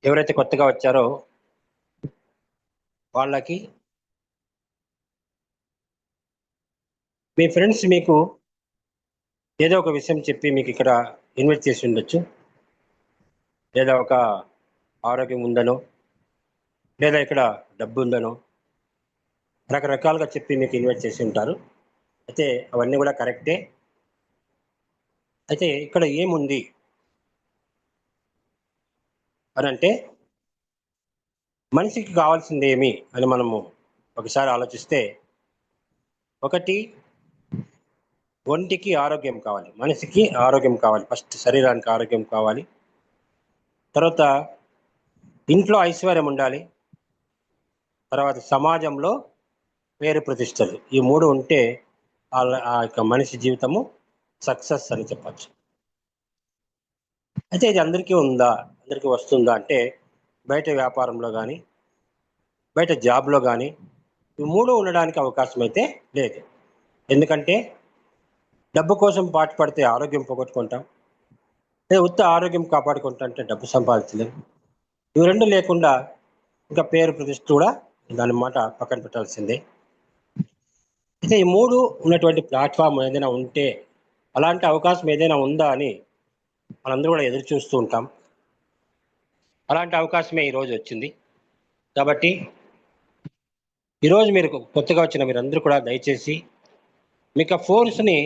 ఎవరైతే కొత్తగా వచ్చారో వాళ్ళకి మీ ఫ్రెండ్స్ మీకు ఏదో ఒక విషయం చెప్పి మీకు ఇక్కడ ఇన్వైట్ చేసి ఉండొచ్చు. లేదా ఒక ఆరోగ్యం ఉందనో, లేదా ఇక్కడ డబ్బు ఉందనో రకరకాలుగా చెప్పి మీకు ఇన్వైట్ చేసి ఉంటారు. అయితే అవన్నీ కూడా కరెక్టే. అయితే ఇక్కడ ఏముంది అని అంటే, మనిషికి కావాల్సింది ఏమి అని మనము ఒకసారి ఆలోచిస్తే, ఒకటి ఒంటికి ఆరోగ్యం కావాలి, మనిషికి ఆరోగ్యం కావాలి. ఫస్ట్ శరీరానికి ఆరోగ్యం కావాలి. తర్వాత ఇంట్లో ఐశ్వర్యం ఉండాలి. తర్వాత సమాజంలో పేరు ప్రతిష్టలు, ఈ మూడు ఉంటే ఆ యొక్క మనిషి జీవితము సక్సెస్ అని చెప్పచ్చు. అయితే ఇది అందరికీ ఉందా, అందరికీ వస్తుందా అంటే, బయట వ్యాపారంలో కానీ బయట జాబ్లో కానీ ఈ మూడు ఉండడానికి అవకాశం అయితే లేదు. ఎందుకంటే డబ్బు కోసం పాటుపడితే ఆరోగ్యం పోగొట్టుకుంటాం, లేదా ఉత్త ఆరోగ్యం కాపాడుకుంటా అంటే డబ్బు సంపాదించలేం. ఇవి రెండు లేకుండా ఇంకా పేరు ప్రతిష్ట కూడా దాని మాట పక్కన పెట్టాల్సిందే. అయితే ఈ మూడు ఉన్నటువంటి ప్లాట్ఫామ్ ఏదైనా ఉంటే, అలాంటి అవకాశం ఏదైనా ఉందా అని మనందరూ కూడా ఎదురు చూస్తూ ఉంటాం. అలాంటి అవకాశమే ఈరోజు వచ్చింది. కాబట్టి ఈరోజు మీరు కొత్తగా వచ్చిన మీరందరూ కూడా దయచేసి మీకు ఆ ఫోన్స్ని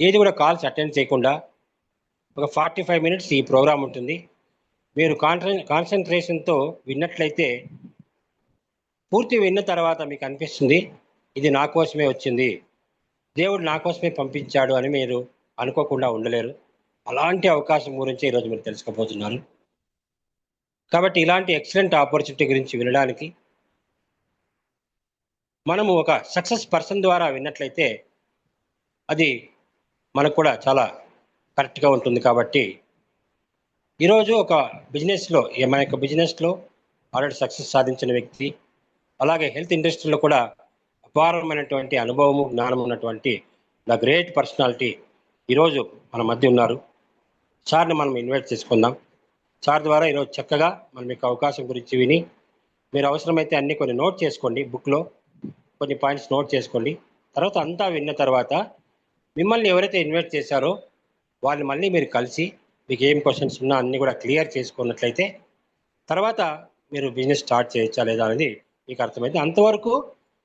ఏది కూడా కాల్స్ అటెండ్ చేయకుండా, ఒక 45 మినిట్స్ ఈ ప్రోగ్రామ్ ఉంటుంది. మీరు కాన్సన్ట్రేషన్తో విన్నట్లయితే, పూర్తి విన్న తర్వాత మీకు అనిపిస్తుంది ఇది నా కోసమే వచ్చింది, దేవుడు నా కోసమే పంపించాడు అని మీరు అనుకోకుండా ఉండలేరు. అలాంటి అవకాశం గురించి ఈరోజు మీరు తెలుసుకోబోతున్నారు. కాబట్టి ఇలాంటి ఎక్సలెంట్ ఆపర్చునిటీ గురించి వినడానికి, మనము ఒక సక్సెస్ పర్సన్ ద్వారా విన్నట్లయితే అది మనకు కూడా చాలా కరెక్ట్గా ఉంటుంది. కాబట్టి ఈరోజు ఒక బిజినెస్లో, మన యొక్క బిజినెస్లో ఆల్రెడీ సక్సెస్ సాధించిన వ్యక్తి, అలాగే హెల్త్ ఇండస్ట్రీలో కూడా అపారమైనటువంటి అనుభవము, జ్ఞానం ఉన్నటువంటి ద గ్రేట్ పర్సనాలిటీ ఈరోజు మన మధ్య ఉన్నారు. సార్ని మనం ఇన్వైట్ చేసుకుందాం. సార్ ద్వారా ఈరోజు చక్కగా మనం మీకు అవకాశం గురించి విని, మీరు అవసరమైతే అన్ని కొన్ని నోట్ చేసుకోండి, బుక్లో కొన్ని పాయింట్స్ నోట్ చేసుకోండి. తర్వాత అంతా విన్న తర్వాత మిమ్మల్ని ఎవరైతే ఇన్వైట్ చేశారో వాళ్ళని మళ్ళీ మీరు కలిసి, మీకు ఏం క్వశ్చన్స్ ఉన్నా అన్నీ కూడా క్లియర్ చేసుకున్నట్లయితే తర్వాత మీరు బిజినెస్ స్టార్ట్ చేయొచ్చా లేదా అనేది మీకు అర్థమైంది. అంతవరకు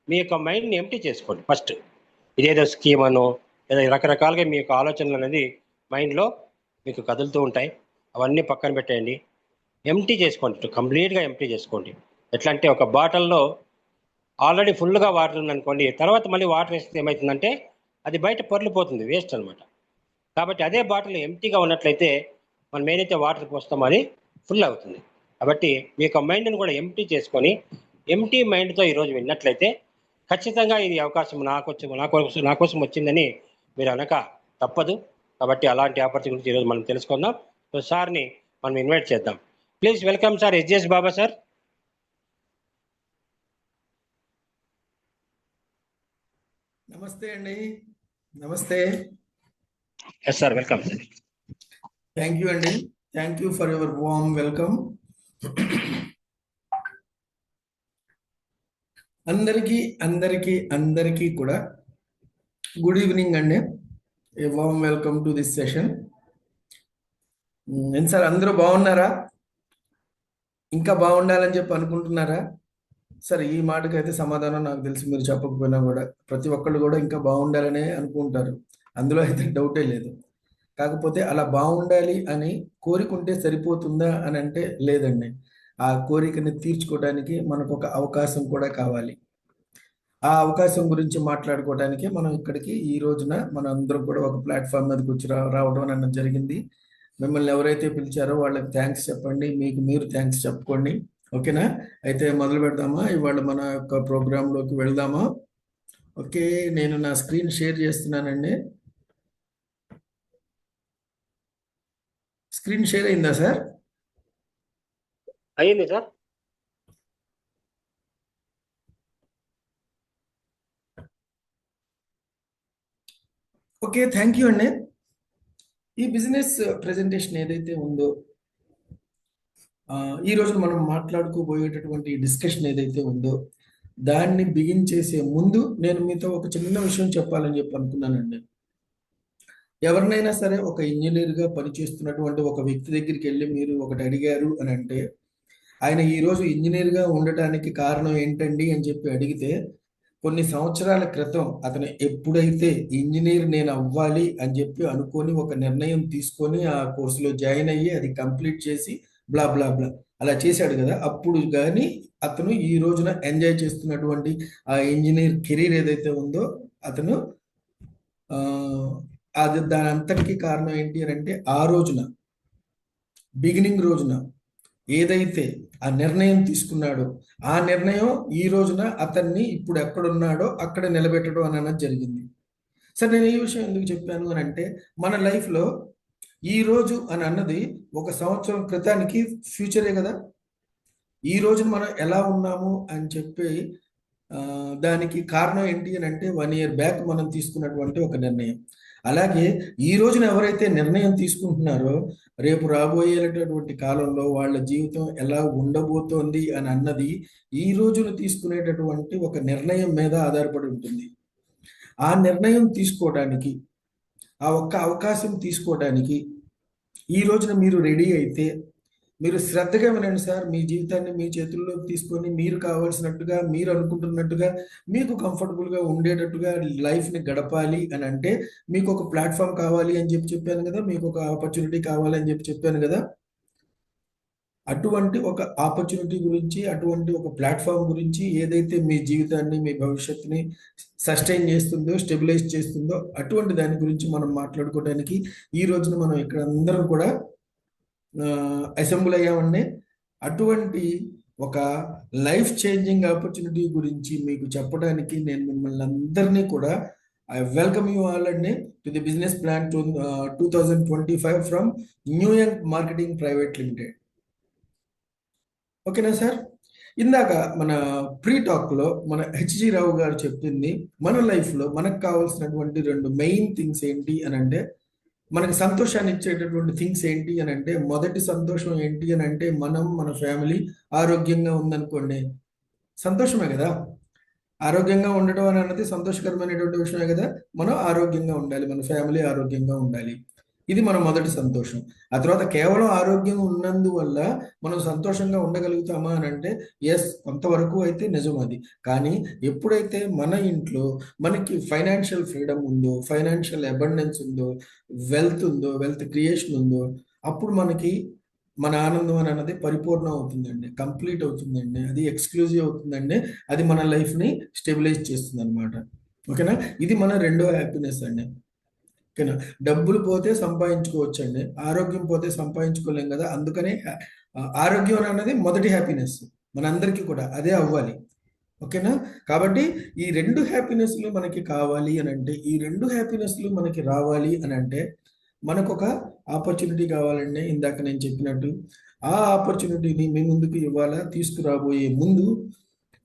మీ యొక్క మైండ్ని ఎంప్టీ చేసుకోండి. ఫస్ట్ ఇదేదో స్కీమ్ అనో లేదా రకరకాలుగా మీ యొక్క ఆలోచనలు అనేది మైండ్లో మీకు కదులుతూ ఉంటాయి. అవన్నీ పక్కన పెట్టేయండి, ఎంప్టీ చేసుకోండి, కంప్లీట్గా ఎంప్టీ చేసుకోండి. ఎట్లా అంటే, ఒక బాటిల్లో ఆల్రెడీ ఫుల్గా వాటర్ ఉందనుకోండి, తర్వాత మళ్ళీ వాటర్ వేస్తే ఏమవుతుందంటే అది బయట పొర్లిపోతుంది, వేస్ట్ అనమాట. కాబట్టి అదే బాటిల్ ఎంప్టీగా ఉన్నట్లయితే మనం ఏదైతే వాటర్ పోస్తామో అది ఫుల్ అవుతుంది. కాబట్టి మీ యొక్క మైండ్ని కూడా ఎంప్టీ చేసుకొని, ఎంప్టీ మైండ్తో ఈరోజు విన్నట్లయితే ఖచ్చితంగా ఇది అవకాశం నా కోసం వచ్చిందని మీరు అనక తప్పదు. కాబట్టి అలాంటి ఆపర్చునిటీ గురించి ఈరోజు మనం తెలుసుకుందాం. సో సార్ని మనం ఇన్వైట్ చేద్దాం. Please welcome sir SGS Baba sir. నమస్తే అండి. నమస్తే. Yes sir, welcome sir. Thank you అండి. Thank you for your warm welcome. అందరికీ కూడా గుడ్ ఈవినింగ్ అండి. A warm welcome to this session. ఏంటి సార్, అందరూ బాగున్నారా? ఇంకా బాగుండాలని చెప్పి అనుకుంటున్నారా? సరే, ఈ మాటకైతే సమాధానం నాకు తెలిసి మీరు చెప్పకపోయినా కూడా ప్రతి ఒక్కళ్ళు కూడా ఇంకా బాగుండాలనే అనుకుంటారు. అందులో అయితే డౌటే లేదు. కాకపోతే అలా బాగుండాలి అని కోరికుంటే సరిపోతుందా అని అంటే లేదండి. ఆ కోరికని తీర్చుకోవడానికి మనకు ఒక అవకాశం కూడా కావాలి. ఆ అవకాశం గురించి మాట్లాడుకోవడానికి మనం ఇక్కడికి ఈ రోజున మనం అందరం కూడా ఒక ప్లాట్ఫామ్ మీదకి వచ్చి రావడం అన్నది జరిగింది. మిమ్మల్ని ఎవరైతే పిలిచారో వాళ్ళకి థ్యాంక్స్ చెప్పండి, మీకు మీరు థ్యాంక్స్ చెప్పుకోండి. ఓకేనా? అయితే మొదలు పెడదామా? ఇవాళ మన యొక్క ప్రోగ్రాంలోకి వెళ్దామా? ఓకే, నేను నా స్క్రీన్ షేర్ చేస్తున్నానండి. స్క్రీన్ షేర్ అయిందా సార్? అయ్యింది సార్. ఓకే, థ్యాంక్ యూ అండి. ఈ బిజినెస్ ప్రెజెంటేషన్ ఏదైతే ఉందో ఈ రోజు మనం మాట్లాడుకోబోయేటటువంటి డిస్కషన్ ఏదైతే ఉందో దాన్ని బిగిన్ చేసే ముందు నేను మీతో ఒక చిన్న విషయం చెప్పాలని చెప్పి అనుకున్నానండి. ఎవరినైనా సరే ఒక ఇంజనీర్గా పనిచేస్తున్నటువంటి ఒక వ్యక్తి దగ్గరికి వెళ్ళి మీరు ఒకటి అడిగారు అని అంటే, ఆయన ఈరోజు ఇంజనీర్గా ఉండటానికి కారణం ఏంటండి అని చెప్పి అడిగితే, కొన్ని సంవత్సరాల క్రితం అతను ఎప్పుడైతే ఇంజనీర్ నేను అవ్వాలి అని చెప్పి అనుకొని ఒక నిర్ణయం తీసుకొని ఆ కోర్సులో జాయిన్ అయ్యి అది కంప్లీట్ చేసి బ్లా బ్లా బ్లా అలా చేశాడు కదా, అప్పుడు కానీ అతను ఈ రోజున ఎంజాయ్ చేస్తున్నటువంటి ఆ ఇంజనీర్ కెరీర్ ఏదైతే ఉందో అతను ఆ, అది దాని అంతటికీ కారణం ఏంటి అని అంటే, ఆ రోజున బిగినింగ్ రోజున ఏదైతే ఆ నిర్ణయం తీసుకున్నాడో ఆ నిర్ణయం ఈ రోజున అతన్ని ఇప్పుడు ఎక్కడున్నాడో అక్కడ నిలబెట్టడం అని అన్నది జరిగింది. సరే, నేను ఈ విషయం ఎందుకు చెప్పాను అని అంటే, మన లైఫ్లో ఈ రోజు అని అన్నది ఒక సంవత్సరం క్రితానికి ఫ్యూచరే కదా. ఈ రోజు మనం ఎలా ఉన్నాము అని చెప్పి దానికి కారణం ఏంటి అని అంటే 1 year బ్యాక్ మనం తీసుకున్నటువంటి ఒక నిర్ణయం. అలాగే ఈ రోజున ఎవరైతే నిర్ణయం తీసుకుంటున్నారో రేపు రాబోయేటటువంటి కాలంలో వాళ్ళ జీవితం ఎలా ఉండబోతోంది అని అన్నది ఈ రోజున తీసుకునేటటువంటి ఒక నిర్ణయం మీద ఆధారపడి ఉంటుంది. ఆ నిర్ణయం తీసుకోవడానికి, ఆ ఒక్క అవకాశం తీసుకోవడానికి ఈ రోజున మీరు రెడీ అయితే, మీరు శ్రద్ధగా వినండి సార్. మీ జీవితాన్ని మీ చేతుల్లోకి తీసుకొని మీరు కావాల్సినట్టుగా, మీరు అనుకుంటున్నట్టుగా, మీకు కంఫర్టబుల్గా ఉండేటట్టుగా లైఫ్ని గడపాలి అని అంటే, మీకు ఒక ప్లాట్ఫామ్ కావాలి అని చెప్పి చెప్పాను కదా, మీకు ఒక ఆపర్చునిటీ కావాలి అని చెప్పి చెప్పాను కదా. అటువంటి ఒక ఆపర్చునిటీ గురించి, అటువంటి ఒక ప్లాట్ఫామ్ గురించి, ఏదైతే మీ జీవితాన్ని, మీ భవిష్యత్తుని సస్టైన్ చేస్తుందో, స్టెబిలైజ్ చేస్తుందో, అటువంటి దాని గురించి మనం మాట్లాడుకోవడానికి ఈ రోజున మనం ఇక్కడ అందరం కూడా అసెంబ్ల్ అయ్యామండి. అటువంటి ఒక లైఫ్ చేంజింగ్ ఆపర్చునిటీ గురించి మీకు చెప్పడానికి నేను మిమ్మల్ని అందరినీ కూడా ఐ వెల్కమ్ యూ ఆల్ అండి to the business plan 2025 from new young marketing private limited. ఓకేనా సార్? ఇందాక మన ప్రీ టాక్లో మన హెచ్జి రావు గారు చెప్పింది, మన లైఫ్లో మనకు కావాల్సినటువంటి 2 మెయిన్ థింగ్స్ ఏంటి అని అంటే, మనకి సంతోషాన్ని ఇచ్చేటటువంటి థింగ్స్ ఏంటి అని అంటే, మొదటి సంతోషం ఏంటి అని అంటే, మన ఫ్యామిలీ ఆరోగ్యంగా ఉందనుకోండి, సంతోషమే కదా. ఆరోగ్యంగా ఉండటం అని అన్నది సంతోషకరమైనటువంటి విషయమే కదా. మనం ఆరోగ్యంగా ఉండాలి, మన ఫ్యామిలీ ఆరోగ్యంగా ఉండాలి. ఇది మన మొదటి సంతోషం. ఆ తర్వాత కేవలం ఆరోగ్యం ఉన్నందువల్ల మనం సంతోషంగా ఉండగలుగుతామా అని అంటే, ఎస్, కొంతవరకు అయితే నిజం అది. కానీ ఎప్పుడైతే మన ఇంట్లో మనకి ఫైనాన్షియల్ ఫ్రీడమ్ ఉందో, ఫైనాన్షియల్ అబండెన్స్ ఉందో, వెల్త్ క్రియేషన్ ఉందో, అప్పుడు మనకి మన ఆనందం అని అన్నది పరిపూర్ణం అవుతుందండి, కంప్లీట్ అవుతుందండి, అది ఎక్స్క్లూజివ్ అవుతుందండి, అది మన లైఫ్ని స్టెబిలైజ్ చేస్తుంది అనమాట. ఓకేనా? ఇది మన రెండో హ్యాపీనెస్ అండి. ఓకేనా? డబ్బులు పోతే సంపాదించుకోవచ్చు అండి, ఆరోగ్యం పోతే సంపాదించుకోలేం కదా. అందుకనే ఆరోగ్యం అన్నది మొదటి హ్యాపీనెస్, మనందరికీ కూడా అదే అవ్వాలి. ఓకేనా? కాబట్టి ఈ 2 హ్యాపీనెస్లు మనకి కావాలి అని అంటే, ఈ 2 హ్యాపీనెస్లు మనకి రావాలి అని అంటే, మనకు ఒక ఆపర్చునిటీ కావాలండి. ఇందాక నేను చెప్పినట్టు ఆ ఆపర్చునిటీని మీ ముందుకు ఇవ్వాలా, తీసుకురాబోయే ముందు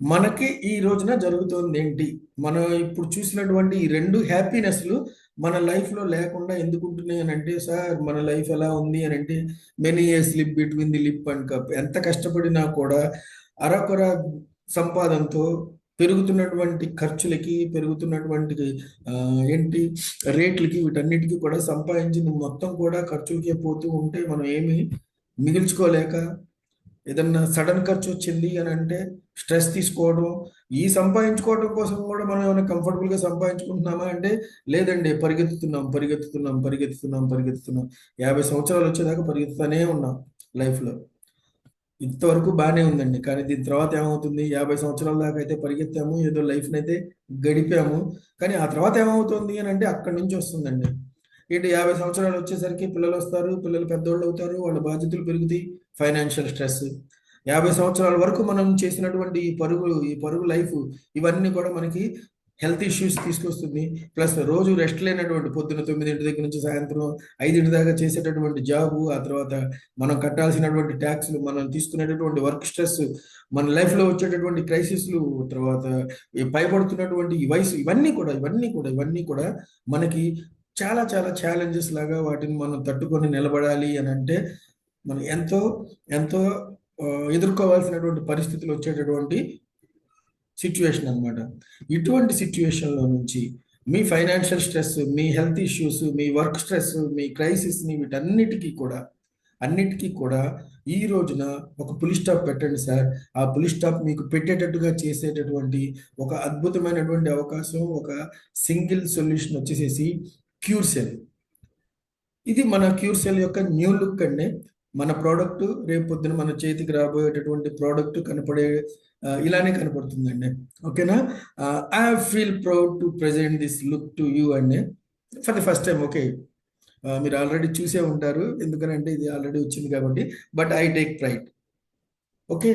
మనకి ఈ రోజున జరుగుతోంది ఏంటి, మనం ఇప్పుడు చూసినటువంటి ఈ 2 హ్యాపీనెస్లు మన లైఫ్లో లేకుండా ఎందుకు ఉంటున్నాయి అని అంటే, సార్ మన లైఫ్ ఎలా ఉంది అని అంటే, many A slip between the lip and cup. ఎంత కష్టపడినా కూడా అరకొర సంపాదనతో పెరుగుతున్నటువంటి ఖర్చులకి, పెరుగుతున్నటువంటి ఏంటి రేట్లకి, వీటన్నిటికీ కూడా సంపాదించింది మొత్తం కూడా ఖర్చులకే పోతూ ఉంటే మనం ఏమి మిగిల్చుకోలేక, ఏదన్నా సడన్ ఖర్చు వచ్చింది అని అంటే స్ట్రెస్ తీసుకోవడం, ఈ సంపాదించుకోవడం కోసం కూడా మనం ఏమైనా కంఫర్టబుల్గా సంపాదించుకుంటున్నామా అంటే లేదండి, పరిగెత్తుతున్నాం 50 సంవత్సరాలు వచ్చేదాకా పరిగెత్తుతూనే ఉన్నాం లైఫ్లో. ఇంతవరకు బాగానే ఉందండి, కానీ దీని తర్వాత ఏమవుతుంది, 50 సంవత్సరాల దాకా అయితే పరిగెత్తాము, ఏదో లైఫ్ని అయితే గడిపాము, కానీ ఆ తర్వాత ఏమవుతుంది అని అంటే అక్కడి నుంచి వస్తుందండి. ఏంటి, 50 సంవత్సరాలు వచ్చేసరికి పిల్లలు వస్తారు, పిల్లలు పెద్దోళ్ళు అవుతారు, వాళ్ళ బాధ్యతలు పెరుగుతాయి, ఫైనాన్షియల్ స్ట్రెస్. 50 సంవత్సరాల వరకు మనం చేసినటువంటి ఈ పరుగు లైఫ్, ఇవన్నీ కూడా మనకి హెల్త్ ఇష్యూస్ తీసుకొస్తుంది. ప్లస్ రోజు రెస్ట్ లేనటువంటి, పొద్దున్న 9 దగ్గర నుంచి సాయంత్రం 5 దాకా చేసేటటువంటి జాబు, ఆ తర్వాత మనం కట్టాల్సినటువంటి ట్యాక్స్లు, మనం తీసుకునేటటువంటి వర్క్ స్ట్రెస్, మన లైఫ్లో వచ్చేటటువంటి క్రైసిస్లు, తర్వాత ఈ పైబడుతున్నటువంటి ఈ వయసు, ఇవన్నీ కూడా మనకి చాలా చాలా ఛాలెంజెస్ లాగా, వాటిని మనం తట్టుకొని నిలబడాలి అని అంటే మనం ఎంతో ఎంతో ఎదుర్కోవాల్సినటువంటి పరిస్థితులు వచ్చేటటువంటి సిచ్యువేషన్ అన్నమాట. ఇటువంటి సిచ్యువేషన్లో నుంచి మీ ఫైనాన్షియల్ స్ట్రెస్, మీ హెల్త్ ఇష్యూస్, మీ వర్క్ స్ట్రెస్, మీ క్రైసిస్ని అన్నిటికీ కూడా ఈ రోజున ఒక పులి స్టాప్ పెట్టండి సార్. ఆ పులి స్టాప్ మీకు పెట్టేటట్టుగా చేసేటటువంటి ఒక అద్భుతమైనటువంటి అవకాశం, ఒక సింగిల్ సొల్యూషన్ వచ్చేసేసి క్యూర్ సెల్. ఇది మన క్యూర్ సెల్ యొక్క న్యూ లుక్ అండి. మన ప్రోడక్ట్ రేపు పొద్దున మన చేతికి రాబోయేటటువంటి ప్రోడక్ట్ కనపడే ఇలానే కనపడుతుందండి. ఓకేనా? I feel proud to present this look to you అండి for the first time. Okay, మీరు ఆల్రెడీ చూసే ఉంటారు, ఎందుకనంటే ఇది ఆల్రెడీ వచ్చింది కాబట్టి. But I take pride. Okay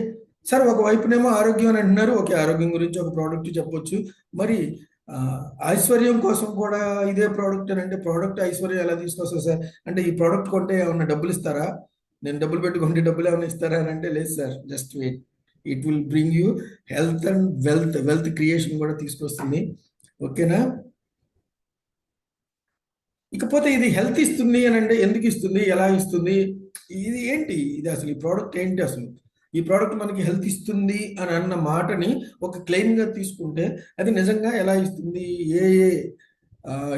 sir, ఒకవైపునేమో ఆరోగ్యం అని అంటున్నారు. ఓకే, ఆరోగ్యం గురించి ఒక ప్రోడక్ట్ చెప్పొచ్చు. మరి ఐశ్వర్యం కోసం కూడా ఇదే ప్రోడక్ట్ అని అంటే ప్రోడక్ట్ ఐశ్వర్యం ఎలా తీసుకొస్తారు సార్? అంటే ఈ ప్రోడక్ట్ కొంటే ఏమన్నా డబ్బులు ఇస్తారా? నేను డబ్బులు పెట్టుకుంటే డబ్బులు ఏమైనా ఇస్తారా అని అంటే లేదు sir, just wait. It will bring you health and wealth creation కూడా తీసుకొస్తుంది. ఓకేనా? ఇకపోతే ఇది హెల్త్ ఇస్తుంది అని అంటే ఎందుకు ఇస్తుంది, ఎలా ఇస్తుంది, ఇది ఏంటి, ఇది అసలు ఈ ప్రోడక్ట్ ఏంటి, అసలు ఈ ప్రోడక్ట్ మనకి హెల్త్ ఇస్తుంది అని అన్న మాటని ఒక క్లెయిమ్గా తీసుకుంటే అది నిజంగా ఎలా ఇస్తుంది, ఏ ఏ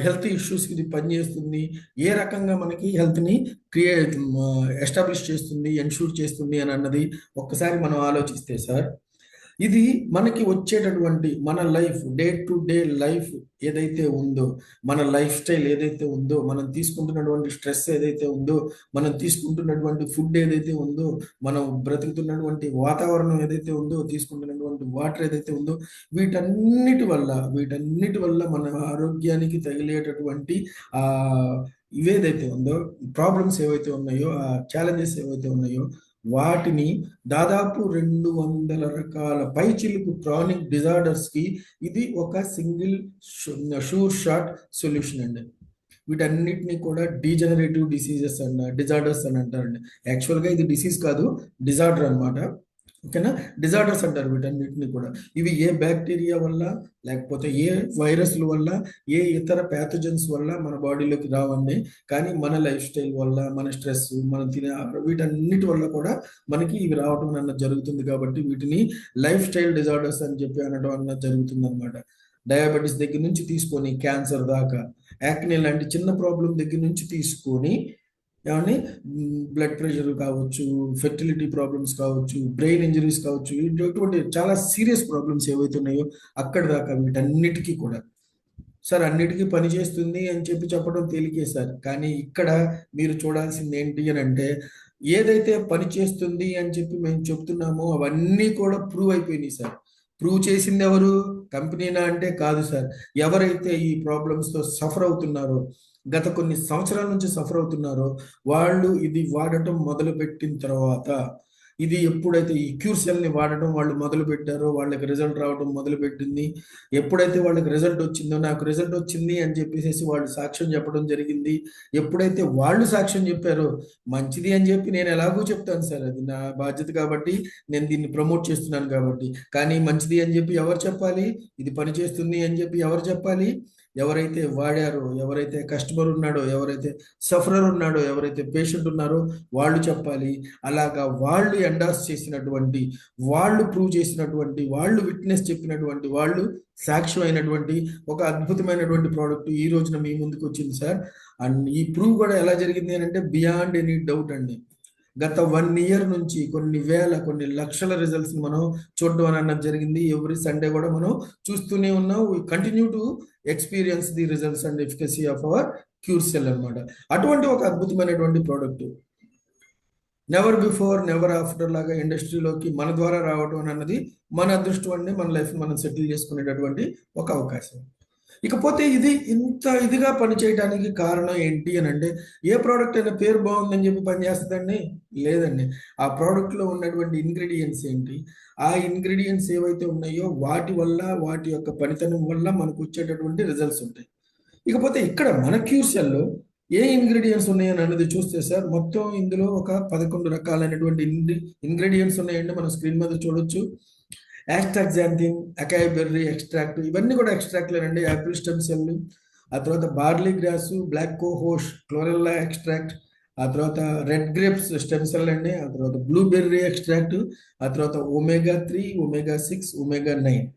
హెల్త్ ఇష్యూస్కి ఇది పనిచేస్తుంది, ఏ రకంగా మనకి హెల్త్ని ఎస్టాబ్లిష్ చేస్తుంది, ఎన్షూర్ చేస్తుంది అని అన్నది ఒక్కసారి మనం ఆలోచిస్తే సార్, ఇది మనకి వచ్చేటటువంటి మన life, day to day life ఏదైతే ఉందో, మన లైఫ్ స్టైల్ ఏదైతే ఉందో, మనం తీసుకుంటున్నటువంటి స్ట్రెస్ ఏదైతే ఉందో, మనం తీసుకుంటున్నటువంటి ఫుడ్ ఏదైతే ఉందో, మనం బ్రతుకుతున్నటువంటి వాతావరణం ఏదైతే ఉందో, తీసుకుంటున్నటువంటి వాటర్ ఏదైతే ఉందో, వీటన్నిటి వల్ల మన ఆరోగ్యానికి తగిలేటటువంటి ఆ ఇవేదైతే ఉందో, ప్రాబ్లమ్స్ ఏవైతే ఉన్నాయో, ఆ ఛాలెంజెస్ ఏవైతే ఉన్నాయో, వాటిని దాదాపు 200 రకాల పైచిలుకు క్రానిక్ డిజార్డర్స్కి ఇది ఒక సింగిల్ షూర్ షాట్ సొల్యూషన్ అండి. వీటన్నిటిని కూడా డీజనరేటివ్ డిసీజెస్ డిజార్డర్స్ అని అంటారండి. యాక్చువల్గా ఇది డిసీజ్ కాదు, డిజార్డర్ అనమాట. ఓకేనా? డిజార్డర్స్ అంటారు వీటన్నిటిని కూడా. ఇవి ఏ బ్యాక్టీరియా వల్ల, లేకపోతే ఏ వైరస్ల వల్ల, ఏ ఇతర ప్యాథోజన్స్ వల్ల మన బాడీలోకి రావండి. కానీ మన లైఫ్ స్టైల్ వల్ల, మన స్ట్రెస్, మనం తినే వీటన్నిటి వల్ల కూడా మనకి ఇవి రావడం అన్నది జరుగుతుంది. కాబట్టి వీటిని లైఫ్ స్టైల్ డిజార్డర్స్ అని చెప్పి అనడం అన్నది జరుగుతుంది అనమాట. డయాబెటీస్ దగ్గర నుంచి తీసుకొని క్యాన్సర్ దాకా, యాక్నే లాంటి చిన్న ప్రాబ్లం దగ్గర నుంచి తీసుకొని ఏమండి బ్లడ్ ప్రెషర్ కావచ్చు, ఫెర్టిలిటీ ప్రాబ్లమ్స్ కావచ్చు, బ్రెయిన్ ఇంజరీస్ కావచ్చు, ఇటువంటి చాలా సీరియస్ ప్రాబ్లమ్స్ ఏవైతే ఉన్నాయో అక్కడి దాకా వీటన్నిటికీ కూడా సార్ అన్నిటికీ పనిచేస్తుంది అని చెప్పి చెప్పడం తేలికే సార్. కానీ ఇక్కడ మీరు చూడాల్సింది ఏంటి అని అంటే, ఏదైతే పని చేస్తుంది అని చెప్పి మేము చెప్తున్నామో అవన్నీ కూడా ప్రూవ్ అయిపోయినాయి సార్. ప్రూవ్ చేసింది ఎవరు? కంపెనీనా అంటే కాదు సార్. ఎవరైతే ఈ ప్రాబ్లమ్స్తో సఫర్ అవుతున్నారో, గత కొన్ని సంవత్సరాల నుంచి సఫర్ అవుతున్నారో, వాళ్ళు ఇది వాడటం మొదలుపెట్టిన తర్వాత, ఇది ఎప్పుడైతే ఈ క్యూర్ సెల్ని వాడటం వాళ్ళు మొదలు పెట్టారో వాళ్ళకి రిజల్ట్ రావడం మొదలుపెట్టింది. ఎప్పుడైతే వాళ్ళకి రిజల్ట్ వచ్చిందో, నాకు రిజల్ట్ వచ్చింది అని చెప్పేసి వాళ్ళు సాక్ష్యం చెప్పడం జరిగింది. ఎప్పుడైతే వాళ్ళు సాక్ష్యం చెప్పారో, మంచిది అని చెప్పి నేను ఎలాగో చెప్తాను సార్, అది నా బాధ్యత కాబట్టి, నేను దీన్ని ప్రమోట్ చేస్తున్నాను కాబట్టి. కానీ మంచిది అని చెప్పి ఎవరు చెప్పాలి? ఇది పని చేస్తుంది అని చెప్పి ఎవరు చెప్పాలి? ఎవరైతే వాడారో, ఎవరైతే కస్టమర్ ఉన్నాడో, ఎవరైతే సఫరర్ ఉన్నాడో, ఎవరైతే పేషెంట్ ఉన్నారో వాళ్ళు చెప్పాలి. అలాగా వాళ్ళు ఎండార్స్ చేసినటువంటి, వాళ్ళు ప్రూవ్ చేసినటువంటి, వాళ్ళు విట్నెస్ చెప్పినటువంటి, వాళ్ళు సాక్ష్యం అయినటువంటి ఒక అద్భుతమైనటువంటి ప్రోడక్ట్ ఈ రోజున మీ ముందుకు వచ్చింది సార్. అండ్ ఈ ప్రూవ్ కూడా ఎలా జరిగింది అని అంటే బియాండ్ ఎనీ డౌట్ అండి. గత 1 year నుంచి కొన్ని వేల, కొన్ని లక్షల రిజల్ట్స్ మనం చూడడం అన్నది జరిగింది. ఎవ్రీ సండే కూడా మనం చూస్తూనే ఉన్నాం. We continue to experience the results and efficacy of our cure cell అనమాట. అటువంటి ఒక అద్భుతమైనటువంటి product never before never after లాగా ఇండస్ట్రీలోకి మన ద్వారా రావడం అన్నది మన అదృష్టం అండి. మన లైఫ్ మనం సెటిల్ చేసుకునేటటువంటి ఒక అవకాశం. ఇకపోతే ఇది ఇంత ఇదిగా పనిచేయడానికి కారణం ఏంటి అని అంటే, ఏ ప్రోడక్ట్ అయినా పేరు బాగుందని చెప్పి పనిచేస్తుందండి? లేదండి. ఆ ప్రోడక్ట్లో ఉన్నటువంటి ఇంగ్రీడియంట్స్ ఏంటి, ఆ ఇంగ్రీడియంట్స్ ఏవైతే ఉన్నాయో వాటి వల్ల, వాటి యొక్క పనితనం వల్ల మనకు వచ్చేటటువంటి రిజల్ట్స్ ఉంటాయి. ఇకపోతే ఇక్కడ మన క్యూర్సెల్లో ఏ ఇంగ్రీడియంట్స్ ఉన్నాయని అన్నది చూస్తే సార్, మొత్తం ఇందులో ఒక 11 రకాలైనటువంటి ఇంగ్రీడియంట్స్ ఉన్నాయండి. మన స్క్రీన్ మీద చూడొచ్చు. యాస్టాక్సాంథిన్, అకాయ్ బెర్రీ ఎక్స్ట్రాక్ట్, ఇవన్నీ కూడా ఎక్స్ట్రాక్ట్లేనండి. యాపిల్ స్టెమ్ సెల్, ఆ తర్వాత barley grass, black cohosh, chlorella extract, ఆ తర్వాత రెడ్ గ్రేప్స్ స్టెమ్ సెల్ అండి, ఆ తర్వాత బ్లూబెర్రీ ఎక్స్ట్రాక్ట్, ఆ తర్వాత ఒమేగా 3, ఒమేగా 6, ఒమేగా 9.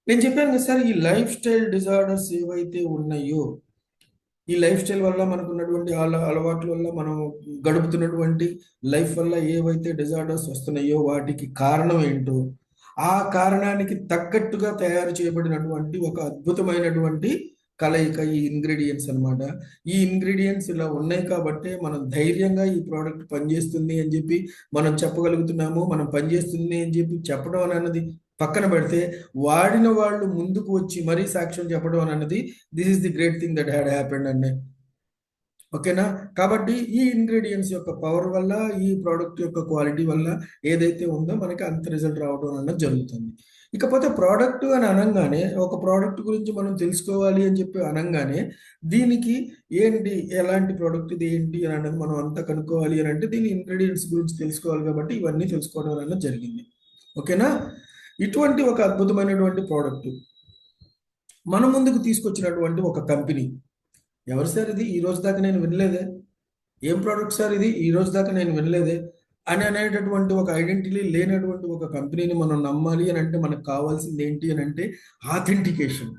నేను చెప్పాను కదా సార్, ఈ లైఫ్ స్టైల్ డిజార్డర్స్ ఏవైతే ఉన్నాయో, ఈ లైఫ్ స్టైల్ వల్ల మనకు ఉన్నటువంటి అలవాట్ల వల్ల మనం గడుపుతున్నటువంటి లైఫ్ వల్ల ఏవైతే డిజార్డర్స్ వస్తున్నాయో వాటికి కారణం ఏంటో, ఆ కారణానికి తగ్గట్టుగా తయారు చేయబడినటువంటి ఒక అద్భుతమైనటువంటి కలయిక ఈ ఇంగ్రీడియంట్స్ అన్నమాట. ఈ ఇంగ్రీడియంట్స్ ఇలా ఉన్నాయి కాబట్టి మనం ధైర్యంగా ఈ ప్రోడక్ట్ పనిచేస్తుంది అని చెప్పి మనం చెప్పగలుగుతున్నాము. మనం పనిచేస్తుంది అని చెప్పి చెప్పడం అన్నది పక్కన పెడితే, వాడిన వాళ్ళు ముందుకు వచ్చి మరీ సాక్ష్యం చెప్పడం అన్నది, this is the great thing that had happened అండి. ఓకేనా? కాబట్టి ఈ ఇంగ్రీడియంట్స్ యొక్క పవర్ వల్ల, ఈ ప్రోడక్ట్ యొక్క క్వాలిటీ వల్ల ఏదైతే ఉందో మనకి అంత రిజల్ట్ రావడం అన్నది జరుగుతుంది. ఇకపోతే ప్రోడక్ట్ అని అనగానే, ఒక ప్రోడక్ట్ గురించి మనం తెలుసుకోవాలి అని చెప్పి అనగానే, దీనికి ఏంటి, ఎలాంటి ప్రోడక్ట్ ఇది ఏంటి అని అన్నది మనం అంతా కనుక్కోవాలి అని అంటే, దీని ఇంగ్రీడియంట్స్ గురించి తెలుసుకోవాలి కాబట్టి ఇవన్నీ తెలుసుకోవడం అన్నది జరిగింది. ఓకేనా? ఇటువంటి ఒక అద్భుతమైనటువంటి ప్రోడక్ట్ మన ముందుకు తీసుకొచ్చినటువంటి ఒక కంపెనీ ఎవరు సార్ ఇది, ఈ రోజు దాకా నేను వినలేదే, ఏం ప్రోడక్ట్ సార్ ఇది, ఈ రోజు దాకా నేను వినలేదే అని అనేటటువంటి ఒక ఐడెంటిటీ లేనటువంటి ఒక కంపెనీని మనం నమ్మాలి అని అంటే మనకు కావాల్సింది ఏంటి అని అంటే ఆథెంటికేషన్.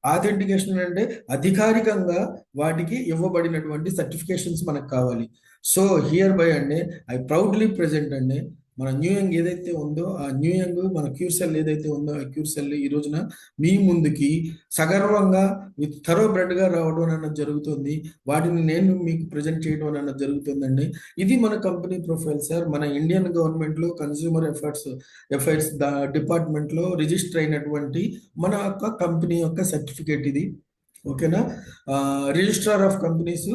ఆథెంటికేషన్ అంటే అధికారికంగా వాటికి ఇవ్వబడినటువంటి సర్టిఫికేషన్స్ మనకు కావాలి. సో హియర్ బై అండి, ఐ ప్రౌడ్లీ ప్రెజెంట్ అండి, మన న్యూ యంగ్ ఏదైతే ఉందో, ఆ న్యూ యంగ్ మన క్యూర్సెల్ ఏదైతే ఉందో, ఆ క్యూర్సెల్ ఈ రోజున మీ ముందుకి సగర్వంగా విత్ థరో బ్రెడ్గా రావడం అన్నది జరుగుతుంది. వాటిని నేను మీకు ప్రజెంట్ చేయడం అన్నది జరుగుతుందండి. ఇది మన కంపెనీ ప్రొఫైల్ సార్. మన ఇండియన్ గవర్నమెంట్లో కన్స్యూమర్ అఫైర్స్ డిపార్ట్మెంట్లో రిజిస్టర్ అయినటువంటి మన యొక్క కంపెనీ యొక్క సర్టిఫికేట్ ఇది. ఓకేనా? Registrar of companies,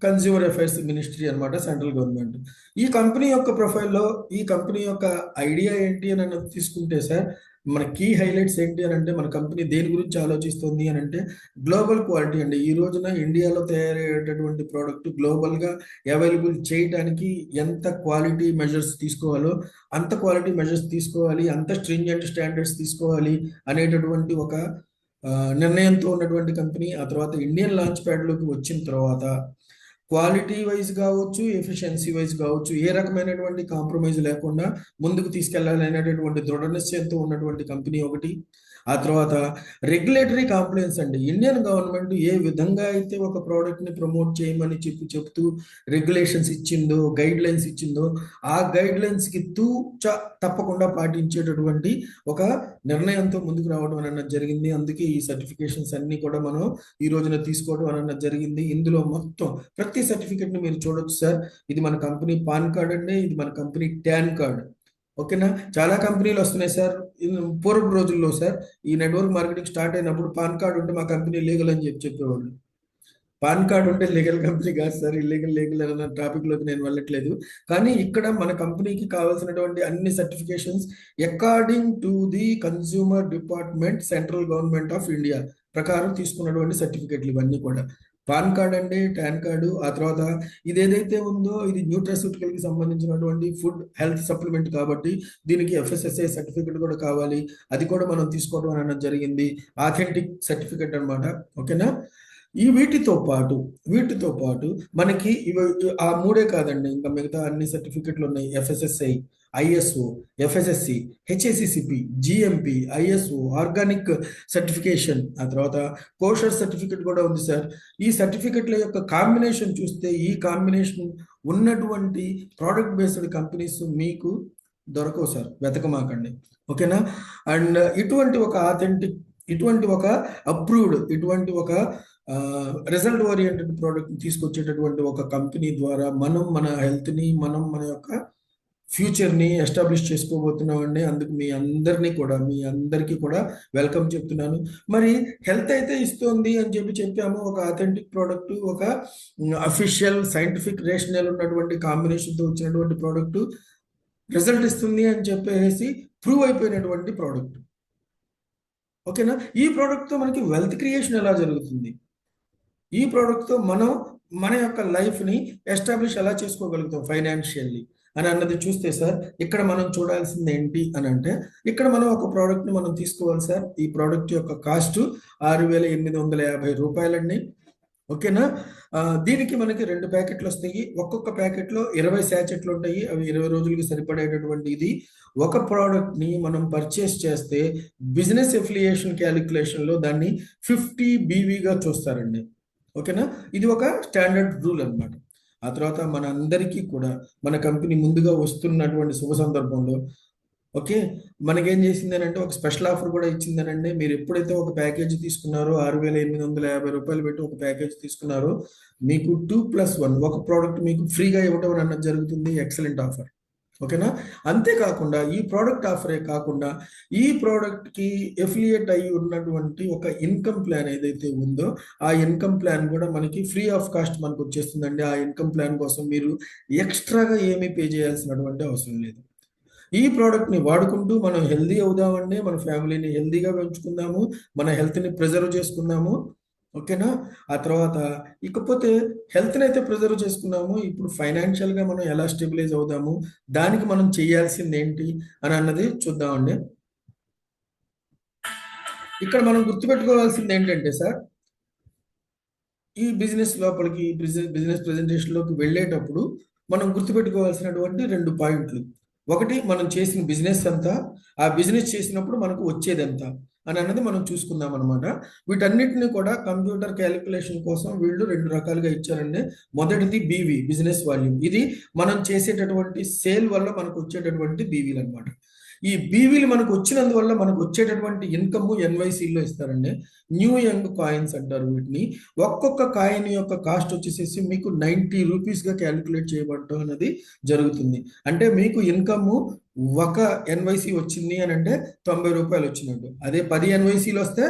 consumer affairs ministry అన్నమాట, సెంట్రల్ గవర్నమెంట్. ఈ కంపెనీ యొక్క ప్రొఫైల్లో ఈ కంపెనీ యొక్క ఐడియా ఏంటి అని అన్నది తీసుకుంటే సార్, మన కీ హైలైట్స్ ఏంటి అని అంటే, మన కంపెనీ దేని గురించి ఆలోచిస్తుంది అని అంటే గ్లోబల్ క్వాలిటీ అండి. ఈ రోజున ఇండియాలో తయారయ్యేటటువంటి ప్రోడక్ట్ గ్లోబల్గా అవైలబుల్ చేయడానికి ఎంత క్వాలిటీ మెజర్స్ తీసుకోవాలో అంత క్వాలిటీ మెజర్స్ తీసుకోవాలి, అంత స్ట్రింజెంట్ స్టాండర్డ్స్ తీసుకోవాలి అనేటటువంటి ఒక నిర్ణయంతో ఉన్నటువంటి కంపెనీ. ఆ తర్వాత ఇండియన్ లాంచ్ ప్యాడ్లోకి వచ్చిన తర్వాత క్వాలిటీ వైజ్ కావచ్చు, ఎఫిషియన్సీ వైజ్ కావచ్చు, ఏ రకమైనటువంటి కాంప్రమైజ్ లేకుండా ముందుకు తీసుకెళ్లాలి అనేటటువంటి దృఢ నిశ్చయంతో ఉన్నటువంటి కంపెనీ ఒకటి. ఆ తర్వాత రెగ్యులేటరీ కాంప్లైన్స్ అండి. ఇండియన్ గవర్నమెంట్ ఏ విధంగా అయితే ఒక ప్రోడక్ట్ని ప్రమోట్ చేయమని చెప్తూ రెగ్యులేషన్స్ ఇచ్చిందో, గైడ్ లైన్స్ ఇచ్చిందో, ఆ గైడ్ లైన్స్కి తప్పకుండా పాటించేటటువంటి ఒక నిర్ణయంతో ముందుకు రావడం అన్నది జరిగింది. అందుకే ఈ సర్టిఫికేషన్స్ అన్ని కూడా మనం ఈ రోజున తీసుకోవడం అన్నది జరిగింది. ఇందులో మొత్తం ప్రతి సర్టిఫికేట్ని మీరు చూడొచ్చు సార్. ఇది మన కంపెనీ పాన్ కార్డ్ అండి, ఇది మన కంపెనీ ట్యాన్ కార్డ్. ఓకేనా? చాలా కంపెనీలు వస్తున్నాయి సార్. పూర్వపు రోజుల్లో సార్, ఈ నెట్వర్క్ మార్కెటింగ్ స్టార్ట్ అయినప్పుడు పాన్ కార్డ్ ఉంటే మా కంపెనీ లీగల్ అని చెప్పేవాళ్ళు. పాన్ కార్డ్ ఉంటే లీగల్ కంపెనీ కాదు సార్, లీగల్ అన్న టాపిక్లోకి నేను వెళ్ళట్లేదు. కానీ ఇక్కడ మన కంపెనీకి కావాల్సినటువంటి అన్ని certifications according to the consumer department, central government of India ప్రకారం తీసుకున్నటువంటి సర్టిఫికేట్లు ఇవన్నీ కూడా. పాన్ కార్డ్ అండి, టాన్ కార్డు, ఆ తర్వాత ఇది ఏదైతే ఉందో ఇది న్యూట్రాస్యూటికల్కి సంబంధించినటువంటి ఫుడ్ హెల్త్ సప్లిమెంట్ కాబట్టి దీనికి FSSAI సర్టిఫికేట్ కూడా కావాలి. అది కూడా మనం తీసుకోవడం అన్నది జరిగింది. ఆథెంటిక్ సర్టిఫికేట్ అన్నమాట. ఓకేనా? వీటితో పాటు మనకి ఆ మూడే కాదండి, ఇంకా మిగతా అన్ని సర్టిఫికెట్లు ఉన్నాయి. FSSAI, ISO, FSSC, HACCP, GMP, ISO, organic certification, ఆ తర్వాత కోషర్ సర్టిఫికెట్ కూడా ఉంది సార్. ఈ సర్టిఫికెట్ల యొక్క కాంబినేషన్ చూస్తే, ఈ కాంబినేషన్ ఉన్నటువంటి ప్రోడక్ట్ బేస్డ్ కంపెనీస్ మీకు దొరకవు సార్, వెతకమాకండి. ఓకేనా? అండ్ ఇటువంటి ఒక ఆథెంటిక్, ఇటువంటి ఒక అప్రూవ్డ్, ఇటువంటి ఒక రిజల్ట్ ఓరియంటెడ్ ప్రోడక్ట్ తీసుకొచ్చేటటువంటి ఒక కంపెనీ ద్వారా మనం మన హెల్త్ని, మనం మన యొక్క ఫ్యూచర్ని ఎస్టాబ్లిష్ చేసుకోబోతున్నామండి. అందుకు మీ అందరికీ కూడా వెల్కమ్ చెప్తున్నాను. మరి హెల్త్ అయితే ఇస్తుంది అని చెప్పాము, ఒక ఆథెంటిక్ ప్రోడక్ట్, ఒక అఫీషియల్ సైంటిఫిక్ రేషనల్ ఉన్నటువంటి కాంబినేషన్తో వచ్చినటువంటి ప్రోడక్ట్ రిజల్ట్ ఇస్తుంది అని చెప్పేసి ప్రూవ్ అయిపోయినటువంటి ప్రోడక్ట్. ఓకేనా? ఈ ప్రోడక్ట్తో మనకి వెల్త్ క్రియేషన్ ఎలా జరుగుతుంది, ఈ ప్రోడక్ట్తో మనం మన యొక్క లైఫ్ని ఎస్టాబ్లిష్ ఎలా చేసుకోగలుగుతాం ఫైనాన్షియల్లీ అని అన్నది చూస్తే సార్, ఇక్కడ మనం చూడాల్సింది ఏంటి అని అంటే, ఇక్కడ మనం ఒక ప్రోడక్ట్ని మనం తీసుకోవాలి సార్. ఈ ప్రోడక్ట్ యొక్క కాస్ట్ 6,850 రూపాయలండి. ఓకేనా? దీనికి మనకి 2 ప్యాకెట్లు వస్తాయి. ఒక్కొక్క ప్యాకెట్లో 20 శాచెట్లు ఉంటాయి. అవి 20 రోజులకి సరిపడేటటువంటి ఇది. ఒక ప్రోడక్ట్ని మనం పర్చేస్ చేస్తే బిజినెస్ ఎఫిలియేషన్ క్యాలిక్యులేషన్లో దాన్ని 50 బీవీగా చూస్తారండి. ఓకేనా? ఇది ఒక స్టాండర్డ్ రూల్ అన్నమాట. ఆ తర్వాత మన అందరికీ కూడా మన కంపెనీ ముందుగా వస్తున్నటువంటి శుభ సందర్భంలో ఓకే, మనకేం చేసిందని అంటే ఒక స్పెషల్ ఆఫర్ కూడా ఇచ్చిందనండి. మీరు ఎప్పుడైతే ఒక ప్యాకేజ్ తీసుకున్నారో 6,850 పెట్టి ఒక ప్యాకేజ్ తీసుకున్నారో మీకు 2+1 ఒక ప్రోడక్ట్ మీకు ఫ్రీగా ఇవ్వడం అన్నది జరుగుతుంది. Excellent offer. ఓకేనా? అంతేకాకుండా ఈ ప్రోడక్ట్ ఆఫరే కాకుండా ఈ ప్రోడక్ట్కి ఎఫిలియేట్ అయి ఉన్నటువంటి ఒక ఇన్కమ్ ప్లాన్ ఏదైతే ఉందో ఆ ఇన్కమ్ ప్లాన్ కూడా మనకి ఫ్రీ ఆఫ్ కాస్ట్ మనకు వచ్చేస్తుందండి. ఆ ఇన్కమ్ ప్లాన్ కోసం మీరు ఎక్స్ట్రాగా ఏమీ పే చేయాల్సినటువంటి అవసరం లేదు. ఈ ప్రోడక్ట్ని వాడుకుంటూ మనం హెల్దీ అవుదామండి, మన ఫ్యామిలీని హెల్దీగా పెంచుకుందాము, మన హెల్త్ని ప్రిజర్వ్ చేసుకుందాము. ఓకేనా? ఆ తర్వాత ఇకపోతే హెల్త్ని అయితే ప్రిజర్వ్ చేసుకున్నాము, ఇప్పుడు ఫైనాన్షియల్గా మనం ఎలా స్టెబిలైజ్ అవుదాము, దానికి మనం చేయాల్సింది ఏంటి అని అన్నది చూద్దామండి. ఇక్కడ మనం గుర్తుపెట్టుకోవాల్సింది ఏంటంటే సార్, ఈ బిజినెస్ లోపలికి బిజినెస్ ప్రెజెంటేషన్లోకి వెళ్ళేటప్పుడు మనం గుర్తుపెట్టుకోవాల్సినటువంటి 2 పాయింట్లు. ఒకటి, మనం చేసిన బిజినెస్ అంతా, ఆ బిజినెస్ చేసినప్పుడు మనకు వచ్చేది ఎంత అని అన్నది మనం చూసుకుందాం అనమాట. వీటన్నిటిని కూడా కంప్యూటర్ క్యాలిక్యులేషన్ కోసం వీళ్ళు 2 రకాలుగా ఇచ్చారండి. మొదటిది బీవీ, బిజినెస్ వాల్యూమ్. ఇది మనం చేసేటటువంటి సేల్ వల్ల మనకు వచ్చేటటువంటి బీవీలు అనమాట. ఈ బీవీలు మనకు వచ్చినందువల్ల మనకు వచ్చేటటువంటి ఇన్కమ్ ఎన్వైసీలో ఇస్తారండి. న్యూ యంగ్ కాయిన్స్ అంటారు వీటిని. ఒక్కొక్క కాయిన్ యొక్క కాస్ట్ వచ్చేసేసి మీకు 90 రూపీస్గా క్యాలిక్యులేట్ చేయబడటం అనేది జరుగుతుంది. అంటే మీకు ఇన్కమ్ ఒక ఎన్వైసీ వచ్చింది అని అంటే 90 రూపాయలు వచ్చినట్టు. అదే 10 ఎన్వైసీలు వస్తే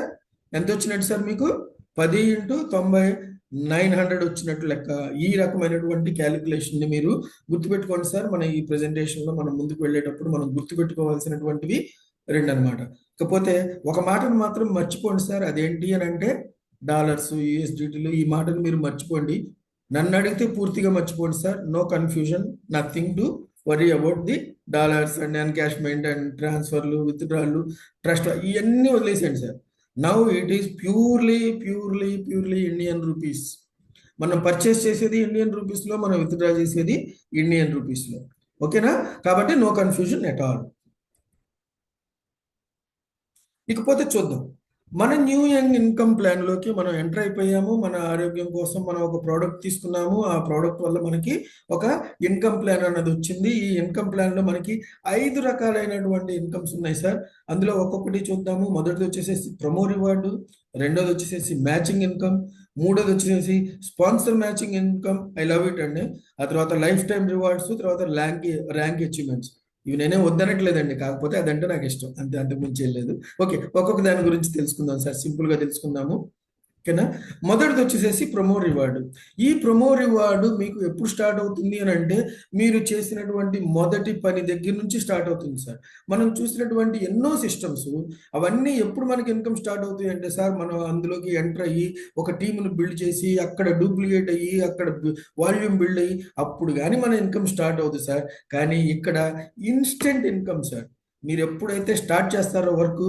ఎంత వచ్చినట్టు సార్? మీకు 10 × 90 900 వచ్చినట్టు లెక్క. ఈ రకమైనటువంటి క్యాలిక్యులేషన్ని మీరు గుర్తుపెట్టుకోండి సార్. మన ఈ ప్రెజెంటేషన్లో మనం ముందుకు వెళ్ళేటప్పుడు మనం గుర్తుపెట్టుకోవాల్సినటువంటివి 2 అనమాట. కాకపోతే ఒక మాటను మాత్రం మర్చిపోండి సార్. అదేంటి అని అంటే డాలర్స్, యూఎస్డిటీలు, ఈ మాటను మీరు మర్చిపోండి. నన్ను అడిగితే పూర్తిగా మర్చిపోండి sir. No confusion, nothing to worry about the dollars and encashment and ట్రాన్స్ఫర్లు, విత్డ్రాలు, ట్రస్ట్, ఇవన్నీ వదిలేసేయండి sir. Now it is purely Indian rupees. మనం పర్చేస్ చేసేది ఇండియన్ రూపీస్లో, మనం విత్డ్రా చేసేది ఇండియన్ రూపీస్లో. ఓకేనా? కాబట్టి నో కన్ఫ్యూజన్ ఎట్ ఆల్. ఇకపోతే చూద్దాం. మన న్యూ యంగ్ ఇన్కమ్ ప్లాన్లోకి మనం ఎంటర్ అయిపోయాము. మన ఆరోగ్యం కోసం మనం ఒక ప్రోడక్ట్ తీసుకున్నాము. ఆ ప్రోడక్ట్ వల్ల మనకి ఒక ఇన్కమ్ ప్లాన్ అన్నది వచ్చింది. ఈ ఇన్కమ్ ప్లాన్లో మనకి 5 రకాలైనటువంటి ఇన్కమ్స్ ఉన్నాయి సార్. అందులో ఒక్కొక్కటి చూద్దాము. మొదటిది వచ్చేసేసి ప్రమో రివార్డు, రెండోది వచ్చేసేసి మ్యాచింగ్ ఇన్కమ్, మూడోది వచ్చేసేసి sponsor matching income. I love it అండి. ఆ తర్వాత లైఫ్ టైం రివార్డ్స్, తర్వాత ర్యాంక్ అచీవ్మెంట్స్. ఇవి నేనే వద్దనట్లేదండి, కాకపోతే అదంటే నాకు ఇష్టం, అంతే, అంతకుమించి ఏం లేదు. ఓకే, ఒక్కొక్క దాని గురించి తెలుసుకుందాం సార్, సింపుల్గా తెలుసుకుందాము. ఓకేనా? మొదటిది వచ్చేసేసి ప్రొమో రివార్డు. ఈ ప్రొమో రివార్డు మీకు ఎప్పుడు స్టార్ట్ అవుతుంది అని అంటే మీరు చేసినటువంటి మొదటి పని దగ్గర నుంచి స్టార్ట్ అవుతుంది సార్. మనం చూసినటువంటి ఎన్నో సిస్టమ్స్ అవన్నీ ఎప్పుడు మనకి ఇన్కమ్ స్టార్ట్ అవుతాయి అంటే సార్, మనం అందులోకి ఎంటర్ అయ్యి ఒక టీమును బిల్డ్ చేసి అక్కడ డూప్లికేట్ అయ్యి అక్కడ వాల్యూమ్ బిల్డ్ అయ్యి అప్పుడు కానీ మన ఇన్కమ్ స్టార్ట్ అవుతుంది సార్. కానీ ఇక్కడ ఇన్స్టెంట్ ఇన్కమ్ సార్. మీరు ఎప్పుడైతే స్టార్ట్ చేస్తారో వర్క్,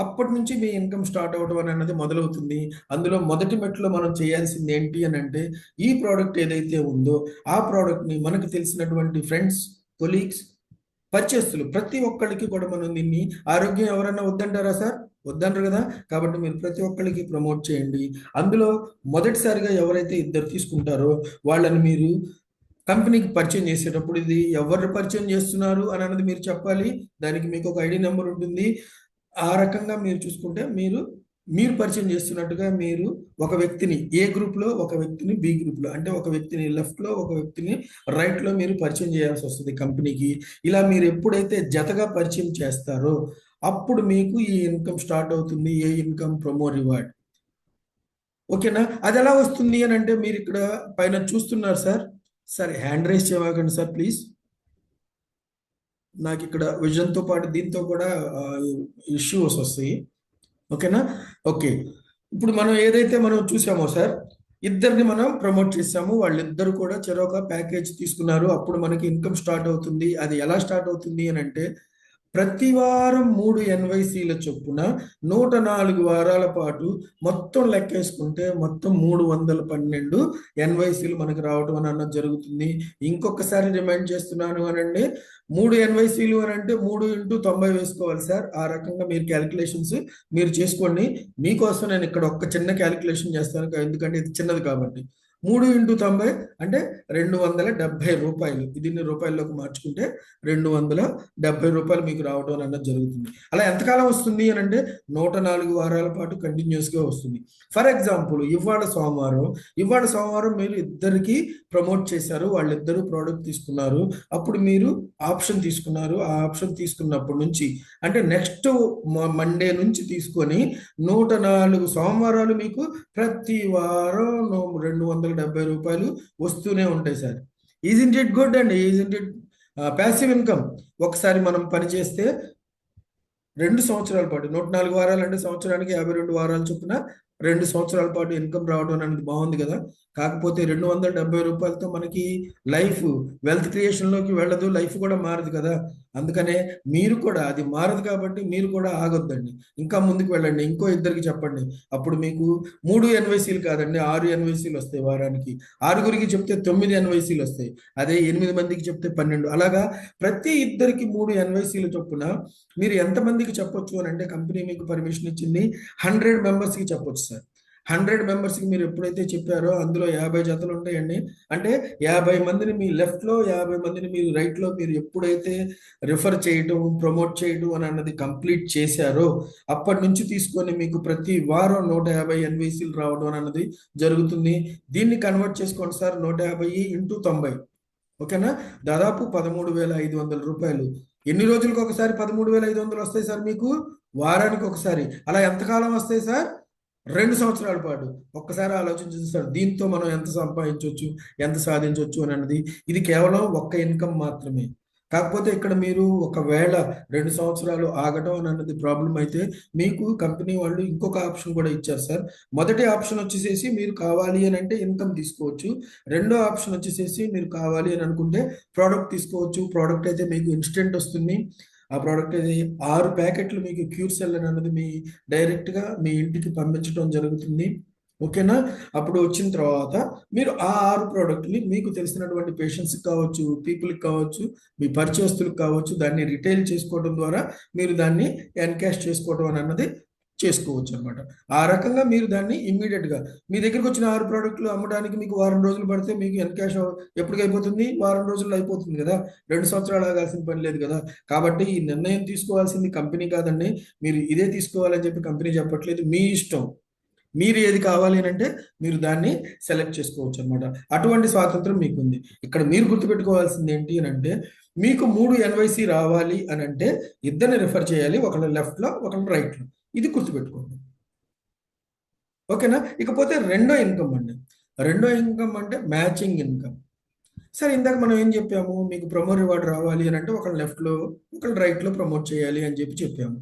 అప్పటి నుంచి మీ ఇన్కమ్ స్టార్ట్ అవడం అన్నది మొదలవుతుంది. అందులో మొదటి మెట్లో మనం చేయాల్సింది ఏంటి అని అంటే ఈ ప్రోడక్ట్ ఏదైతే ఉందో ఆ ప్రోడక్ట్ని మనకు తెలిసినటువంటి ఫ్రెండ్స్, కొలీగ్స్, పర్చేస్తులు ప్రతి ఒక్కరికి కూడా మనం దీన్ని, ఆరోగ్యం ఎవరన్నా వద్దంటారా సార్? వద్దంటారు కదా. కాబట్టి మీరు ప్రతి ఒక్కరికి ప్రమోట్ చేయండి. అందులో మొదటిసారిగా ఎవరైతే 2 తీసుకుంటారో వాళ్ళని మీరు కంపెనీకి పరిచయం చేసేటప్పుడు ఇది ఎవరు పరిచయం చేస్తున్నారు అని అన్నది మీరు చెప్పాలి. దానికి మీకు ఒక ఐడి నెంబర్ ఉంటుంది. ఆ రకంగా మీరు చూసుకుంటే మీరు పరిచయం చేస్తున్నట్టుగా మీరు ఒక వ్యక్తిని ఏ గ్రూప్లో, ఒక వ్యక్తిని బి గ్రూప్లో, అంటే ఒక వ్యక్తిని లెఫ్ట్లో, ఒక వ్యక్తిని రైట్లో మీరు పరిచయం చేయాల్సి వస్తుంది కంపెనీకి. ఇలా మీరు ఎప్పుడైతే జతగా పరిచయం చేస్తారో అప్పుడు మీకు ఈ ఇన్కమ్ స్టార్ట్ అవుతుంది. ఏ ఇన్కమ్? Promo reward. ఓకేనా? అది ఎలా వస్తుంది అని అంటే మీరు ఇక్కడ పైన చూస్తున్నారు సార్. సరే, హ్యాండ్ రైజ్ చేయకండి సార్ ప్లీజ్. నాకు ఇక్కడ విజన్తో పాటు దీంతో కూడా ఇష్యూస్ వస్తాయి. ఓకేనా? ఓకే, ఇప్పుడు మనం ఏదైతే మనం చూసామో సార్, 2 మనం ప్రమోట్ చేసాము. వాళ్ళిద్దరు కూడా చెరొక ప్యాకేజ్ తీసుకున్నారు. అప్పుడు మనకి ఇన్కమ్ స్టార్ట్ అవుతుంది. అది ఎలా స్టార్ట్ అవుతుంది అని అంటే ప్రతి వారం 3 ఎన్వైసీల చొప్పున 104 వారాల పాటు మొత్తం లెక్కేసుకుంటే మొత్తం 312 ఎన్వైసీలు మనకు రావడం అని అన్నది జరుగుతుంది. ఇంకొకసారి రిమైండ్ చేస్తున్నాను అనండి, 3 ఎన్వైసీలు అని అంటే 3 ఇంటూ 90 వేసుకోవాలి సార్. ఆ రకంగా మీరు క్యాలిక్యులేషన్స్ మీరు చేసుకోండి. మీకోసం నేను ఇక్కడ ఒక్క చిన్న క్యాలిక్యులేషన్ చేస్తాను, ఎందుకంటే ఇది చిన్నది కాబట్టి. 3 ఇంటూ 90 అంటే 270 రూపాయలు. దీన్ని రూపాయల్లోకి మార్చుకుంటే 270 రూపాయలు మీకు రావడం అన్నది జరుగుతుంది. అలా ఎంతకాలం వస్తుంది అని అంటే 104 వారాల పాటు కంటిన్యూస్గా వస్తుంది. ఫర్ ఎగ్జాంపుల్ ఇవాళ సోమవారం మీరు ఇద్దరికి ప్రమోట్ చేశారు, వాళ్ళిద్దరూ ప్రోడక్ట్ తీసుకున్నారు, అప్పుడు మీరు ఆప్షన్ తీసుకున్నారు. ఆ ఆప్షన్ తీసుకున్నప్పటి నుంచి అంటే నెక్స్ట్ మండే నుంచి తీసుకొని 104 సోమవారాలు మీకు ప్రతి వారం 270 రూపాయలు వస్తూనే ఉంటాయి సార్. ఈజ్ ఇట్ గుడ్ అండి? Is it passive income? ఒకసారి మనం పని చేస్తే 2 సంవత్సరాల పాటు 104 వారాలు అంటే సంవత్సరానికి 52 వారాలు చొప్పున 2 సంవత్సరాల పాటు ఇన్కమ్ రావడం అనేది బాగుంది కదా. కాకపోతే 270 రూపాయలతో మనకి లైఫ్ వెల్త్ క్రియేషన్లోకి వెళ్ళదు, లైఫ్ కూడా మారదు కదా. అందుకనే మీరు కూడా, అది మారదు కాబట్టి మీరు కూడా ఆగొద్దండి, ఇంకా ముందుకు వెళ్ళండి. ఇంకో ఇద్దరికి చెప్పండి, అప్పుడు మీకు 3 ఎన్వైసీలు కాదండి 6 ఎన్వైసీలు వస్తాయి వారానికి. 6గురికి చెప్తే 9 ఎన్వైసీలు వస్తాయి. అదే 8 మందికి చెప్తే 12. అలాగా ప్రతి ఇద్దరికి 3 ఎన్వైసీలు చొప్పున మీరు ఎంతమందికి చెప్పొచ్చు అని అంటే, కంపెనీ మీకు పర్మిషన్ ఇచ్చింది 100 మెంబర్స్కి చెప్పొచ్చు సార్. 100 మెంబర్స్కి మీరు ఎప్పుడైతే చెప్పారో అందులో 50 జతలు ఉంటాయండి. అంటే 50 మందిని మీ లెఫ్ట్లో, 50 మందిని మీరు రైట్లో మీరు ఎప్పుడైతే రిఫర్ చేయటం, ప్రమోట్ చేయటం అని అన్నది కంప్లీట్ చేశారో అప్పటి నుంచి తీసుకొని మీకు ప్రతి వారం 150 ఎన్వైసీలు రావడం అన్నది జరుగుతుంది. దీన్ని కన్వర్ట్ చేసుకోండి సార్, 150 ఇంటూ 90, ఓకేనా? దాదాపు 13,500 రూపాయలు. ఎన్ని రోజులకు ఒకసారి 13,500 వస్తాయి సార్ మీకు? వారానికి ఒకసారి. అలా ఎంతకాలం వస్తాయి సార్? 2 సంవత్సరాల పాటు. ఒక్కసారి ఆలోచించండి సార్, దీంతో మనం ఎంత సంపాదించవచ్చు, ఎంత సాధించవచ్చు అని అన్నది. ఇది కేవలం ఒక్క ఇన్కమ్ మాత్రమే. కాకపోతే ఇక్కడ మీరు ఒకవేళ 2 సంవత్సరాలు ఆగటం అని అన్నది ప్రాబ్లం అయితే మీకు కంపెనీ వాళ్ళు ఇంకొక ఆప్షన్ కూడా ఇచ్చారు సార్. మొదటి ఆప్షన్ వచ్చేసేసి మీరు కావాలి అని అంటే ఇన్కమ్ తీసుకోవచ్చు. రెండో ఆప్షన్ వచ్చేసేసి మీరు కావాలి అని అనుకుంటే ప్రోడక్ట్ తీసుకోవచ్చు. ప్రోడక్ట్ అయితే మీకు ఇన్స్టెంట్ వస్తుంది. ఆ ప్రోడక్ట్ అది 6 ప్యాకెట్లు మీకు క్యూర్ సెల్ అని అన్నది మీ డైరెక్ట్గా మీ ఇంటికి పంపించడం జరుగుతుంది, ఓకేనా? అప్పుడు వచ్చిన తర్వాత మీరు ఆ 6 ప్రోడక్ట్ని మీకు తెలిసినటువంటి పేషెంట్స్కి కావచ్చు, పీపుల్కి కావచ్చు, మీ పరిచయస్తులకు కావచ్చు, దాన్ని రిటైల్ చేసుకోవడం ద్వారా మీరు దాన్ని ఎన్కాష్ చేసుకోవడం అని అన్నది చేసుకోవచ్చు అనమాట. ఆ రకంగా మీరు దాన్ని ఇమ్మీడియట్గా మీ దగ్గరికి వచ్చిన 6 ప్రోడక్ట్లు అమ్మడానికి మీకు వారం రోజులు పడితే మీకు ఎన్కాష్ ఎప్పటికి అయిపోతుంది? వారం రోజుల్లో అయిపోతుంది కదా. 2 సంవత్సరాలు ఆగాల్సిన పని లేదు కదా. కాబట్టి ఈ నిర్ణయం తీసుకోవాల్సింది కంపెనీ కాదండి, మీరు ఇదే తీసుకోవాలని చెప్పి కంపెనీ చెప్పట్లేదు, మీ ఇష్టం. మీరు ఏది కావాలి అని అంటే మీరు దాన్ని సెలెక్ట్ చేసుకోవచ్చు అనమాట. అటువంటి స్వాతంత్రం మీకుంది. ఇక్కడ మీరు గుర్తుపెట్టుకోవాల్సింది ఏంటి అని అంటే, మీకు 3 ఎన్వైసీ రావాలి అని అంటే ఇద్దరిని రిఫర్ చేయాలి, ఒకళ్ళు లెఫ్ట్లో ఒకళ్ళు రైట్లో. ఇది గుర్తుపెట్టుకోండి, ఓకేనా? ఇకపోతే రెండో ఇన్కమ్ అండి. రెండో ఇన్కమ్ అంటే మ్యాచింగ్ ఇన్కమ్. సరే, ఇందాక మనం ఏం చెప్పాము, మీకు ప్రమో రివార్డ్ రావాలి అని అంటే ఒకళ్ళు లెఫ్ట్లో ఒకళ్ళు రైట్లో ప్రమోట్ చేయాలి అని చెప్పి చెప్పాము.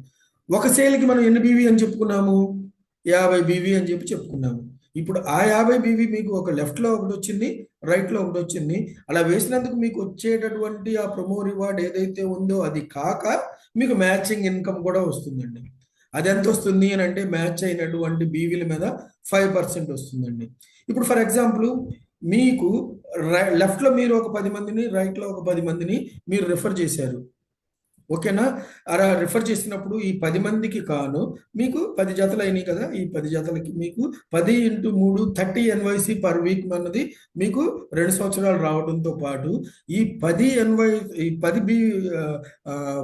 ఒక సేల్కి మనం ఎన్ని బీవీ అని చెప్పుకున్నాము? 50 బీవీ అని చెప్పి చెప్పుకున్నాము. ఇప్పుడు ఆ 50 బీవీ మీకు ఒక లెఫ్ట్లో ఒకటి వచ్చింది, రైట్లో ఒకటి వచ్చింది. అలా వేసినందుకు మీకు వచ్చేటటువంటి ఆ ప్రమో రివార్డ్ ఏదైతే ఉందో అది కాక మీకు మ్యాచింగ్ ఇన్కమ్ కూడా వస్తుందండి. అది ఎంత వస్తుంది అని అంటే మ్యాచ్ అయినటువంటి బీవీల మీద 5% వస్తుందండి. ఇప్పుడు ఫర్ ఎగ్జాంపుల్ మీకు లెఫ్ట్లో మీరు ఒక 10 మందిని, రైట్లో ఒక 10 మందిని మీరు రిఫర్ చేశారు, ఓకేనా? అలా రిఫర్ చేసినప్పుడు ఈ 10 మందికి కాను మీకు 10 జతలు అయినాయి కదా. ఈ 10 జతలకి మీకు 10 × 3 30 ఎన్వైసీ పర్ వీక్ అన్నది మీకు 2 సంవత్సరాలు రావడంతో పాటు ఈ 10 బీ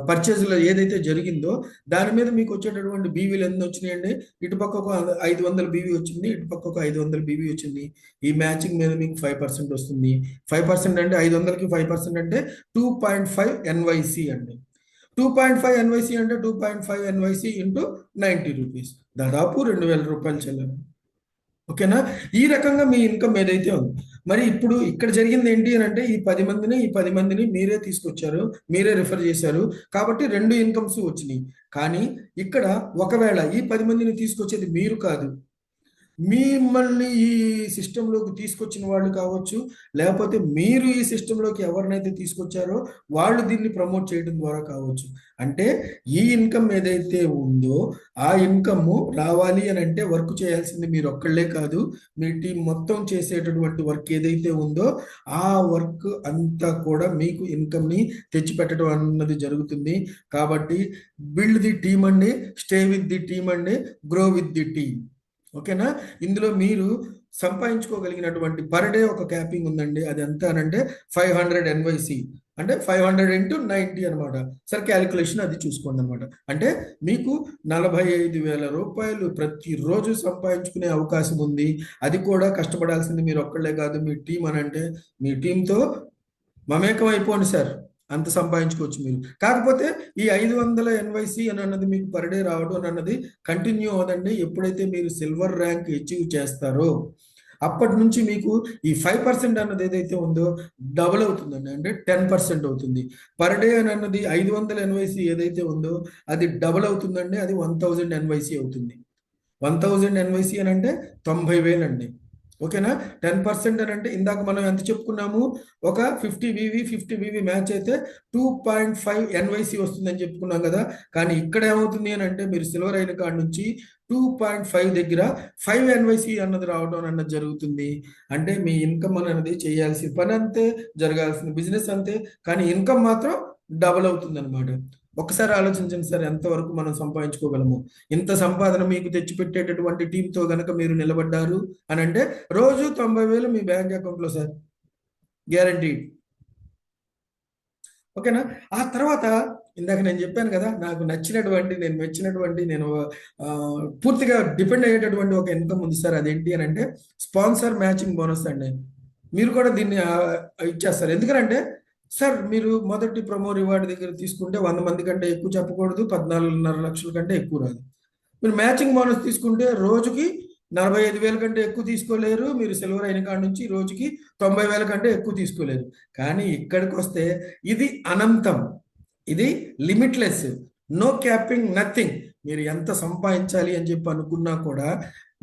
పర్చేజ్లో ఏదైతే జరిగిందో దాని మీద మీకు వచ్చేటటువంటి బీవీలు ఎన్ని వచ్చినాయండి? ఇటుపక్క ఒక 500 బీవీ వచ్చింది, ఇటుపక్క ఒక 500 బీవీ వచ్చింది. ఈ మ్యాచింగ్ మీద మీకు 5% వస్తుంది. 5% అంటే 500కి 5% అంటే 2.5 ఎన్వైసీ అండి. 2.5 ఎన్వైసీ అంటే 2.5 ఎన్వైసీ ఇంటూ 90 రూపీస్, దాదాపు 2,000 రూపాయలు చెల్లాలి, ఓకేనా? ఈ రకంగా మీ ఇన్కమ్ ఏదైతే ఉంది. మరి ఇప్పుడు ఇక్కడ జరిగింది ఏంటి అని అంటే ఈ 10 మందిని మీరే తీసుకొచ్చారు, మీరే రిఫర్ చేశారు కాబట్టి 2 ఇన్కమ్స్ వచ్చినాయి. కానీ ఇక్కడ ఒకవేళ ఈ 10 మందిని తీసుకొచ్చేది మీరు కాదు, మిమ్మల్ని ఈ సిస్టంలోకి తీసుకొచ్చిన వాళ్ళు కావచ్చు, లేకపోతే మీరు ఈ సిస్టంలోకి ఎవరినైతే తీసుకొచ్చారో వాళ్ళు దీన్ని ప్రమోట్ చేయడం ద్వారా కావచ్చు. అంటే ఈ ఇన్కమ్ ఏదైతే ఉందో ఆ ఇన్కమ్ రావాలి అని అంటే వర్క్ చేయాల్సింది మీరు ఒక్కళ్ళే కాదు, మీ టీం మొత్తం చేసేటటువంటి వర్క్ ఏదైతే ఉందో ఆ వర్క్ అంతా కూడా మీకు ఇన్కమ్ని తెచ్చిపెట్టడం అన్నది జరుగుతుంది. కాబట్టి బిల్డ్ ది టీమ్ అండి, స్టే విత్ ది టీమ్ అండి, గ్రో విత్ ది టీమ్. ఓకేనా? ఇందులో మీరు సంపాదించుకోగలిగినటువంటి పర్ డే ఒక క్యాపింగ్ ఉందండి. అది ఎంత అనంటే 500 ఎన్వైసి, అంటే 500 ఇంటూ 90 అనమాట. సార్ క్యాలిక్యులేషన్ అది చూసుకోండి అనమాట. అంటే మీకు 45,000 రూపాయలు ప్రతిరోజు సంపాదించుకునే అవకాశం ఉంది. అది కూడా కష్టపడాల్సింది మీరు ఒక్కళ్ళే కాదు, మీ టీం అని అంటే మీ టీంతో మమేకం అయిపోండి సార్, అంత సంపాదించుకోవచ్చు మీరు. కాకపోతే ఈ 500 ఎన్వైసి అని అన్నది మీకు పర్ డే రావడం అని అన్నది కంటిన్యూ అవదండి. ఎప్పుడైతే మీరు సిల్వర్ ర్యాంక్ అచీవ్ చేస్తారో అప్పటి నుంచి మీకు ఈ 5% అన్నది ఏదైతే ఉందో డబుల్ అవుతుందండి, అంటే 10% అవుతుంది. పర్ డే అని అన్నది 500 ఎన్వైసి ఏదైతే ఉందో అది డబుల్ అవుతుందండి, అది 1000 ఎన్వైసి అవుతుంది. 1000 ఎన్వైసి అని అంటే 90,000 అండి. ఓకేనా? 10% అని అంటే ఇందాక మనం ఎంత చెప్పుకున్నాము, ఒక 50 వివి 50 వివి మ్యాచ్ అయితే 2.5 ఎన్వైసి వస్తుందని చెప్పుకున్నాం కదా. కానీ ఇక్కడ ఏమవుతుంది అని అంటే మీరు సిల్వర్ అయిన కాడ నుంచి 2.5 దగ్గర 5 ఎన్వైసి అన్నది రావడం అన్నది జరుగుతుంది. అంటే మీ ఇన్కమ్ అనేది చేయాల్సిన పని అంతే, జరగాల్సిన బిజినెస్ అంతే, కానీ ఇన్కమ్ మాత్రం డబుల్ అవుతుంది అనమాట. ఒకసారి ఆలోచించండి సార్, ఎంతవరకు మనం సంపాదించుకోగలము. ఇంత సంపాదన మీకు తెచ్చిపెట్టేటటువంటి టీంతో గనక మీరు నిలబడ్డారు అని అంటే రోజు 90,000 మీ బ్యాంక్ అకౌంట్లో సార్, గ్యారంటీ. ఓకేనా? ఆ తర్వాత ఇందాక నేను చెప్పాను కదా, నాకు నచ్చినటువంటి, నేను మెచ్చినటువంటి, నేను పూర్తిగా డిపెండ్ అయ్యేటటువంటి ఒక ఇన్కమ్ ఉంది సార్. అదేంటి అని అంటే స్పాన్సర్ మ్యాచింగ్ బోనస్ అండి. మీరు కూడా దీన్ని ఇచ్చేస్తారు. ఎందుకంటే సార్ మీరు మొదటి ప్రమో రివార్డ్ దగ్గర తీసుకుంటే 100 మంది కంటే ఎక్కువ చెప్పకూడదు, 14.5 లక్షల కంటే ఎక్కువ రాదు. మీరు మ్యాచింగ్ బోనస్ తీసుకుంటే రోజుకి 45,000 కంటే ఎక్కువ తీసుకోలేరు. మీరు సిల్వర్ అయిన కాడ నుంచి రోజుకి 90,000 కంటే ఎక్కువ తీసుకోలేరు. కానీ ఇక్కడికి వస్తే ఇది అనంతం, ఇది లిమిట్లెస్, నో క్యాపింగ్, నథింగ్. మీరు ఎంత సంపాదించాలి అని చెప్పి అనుకున్నా కూడా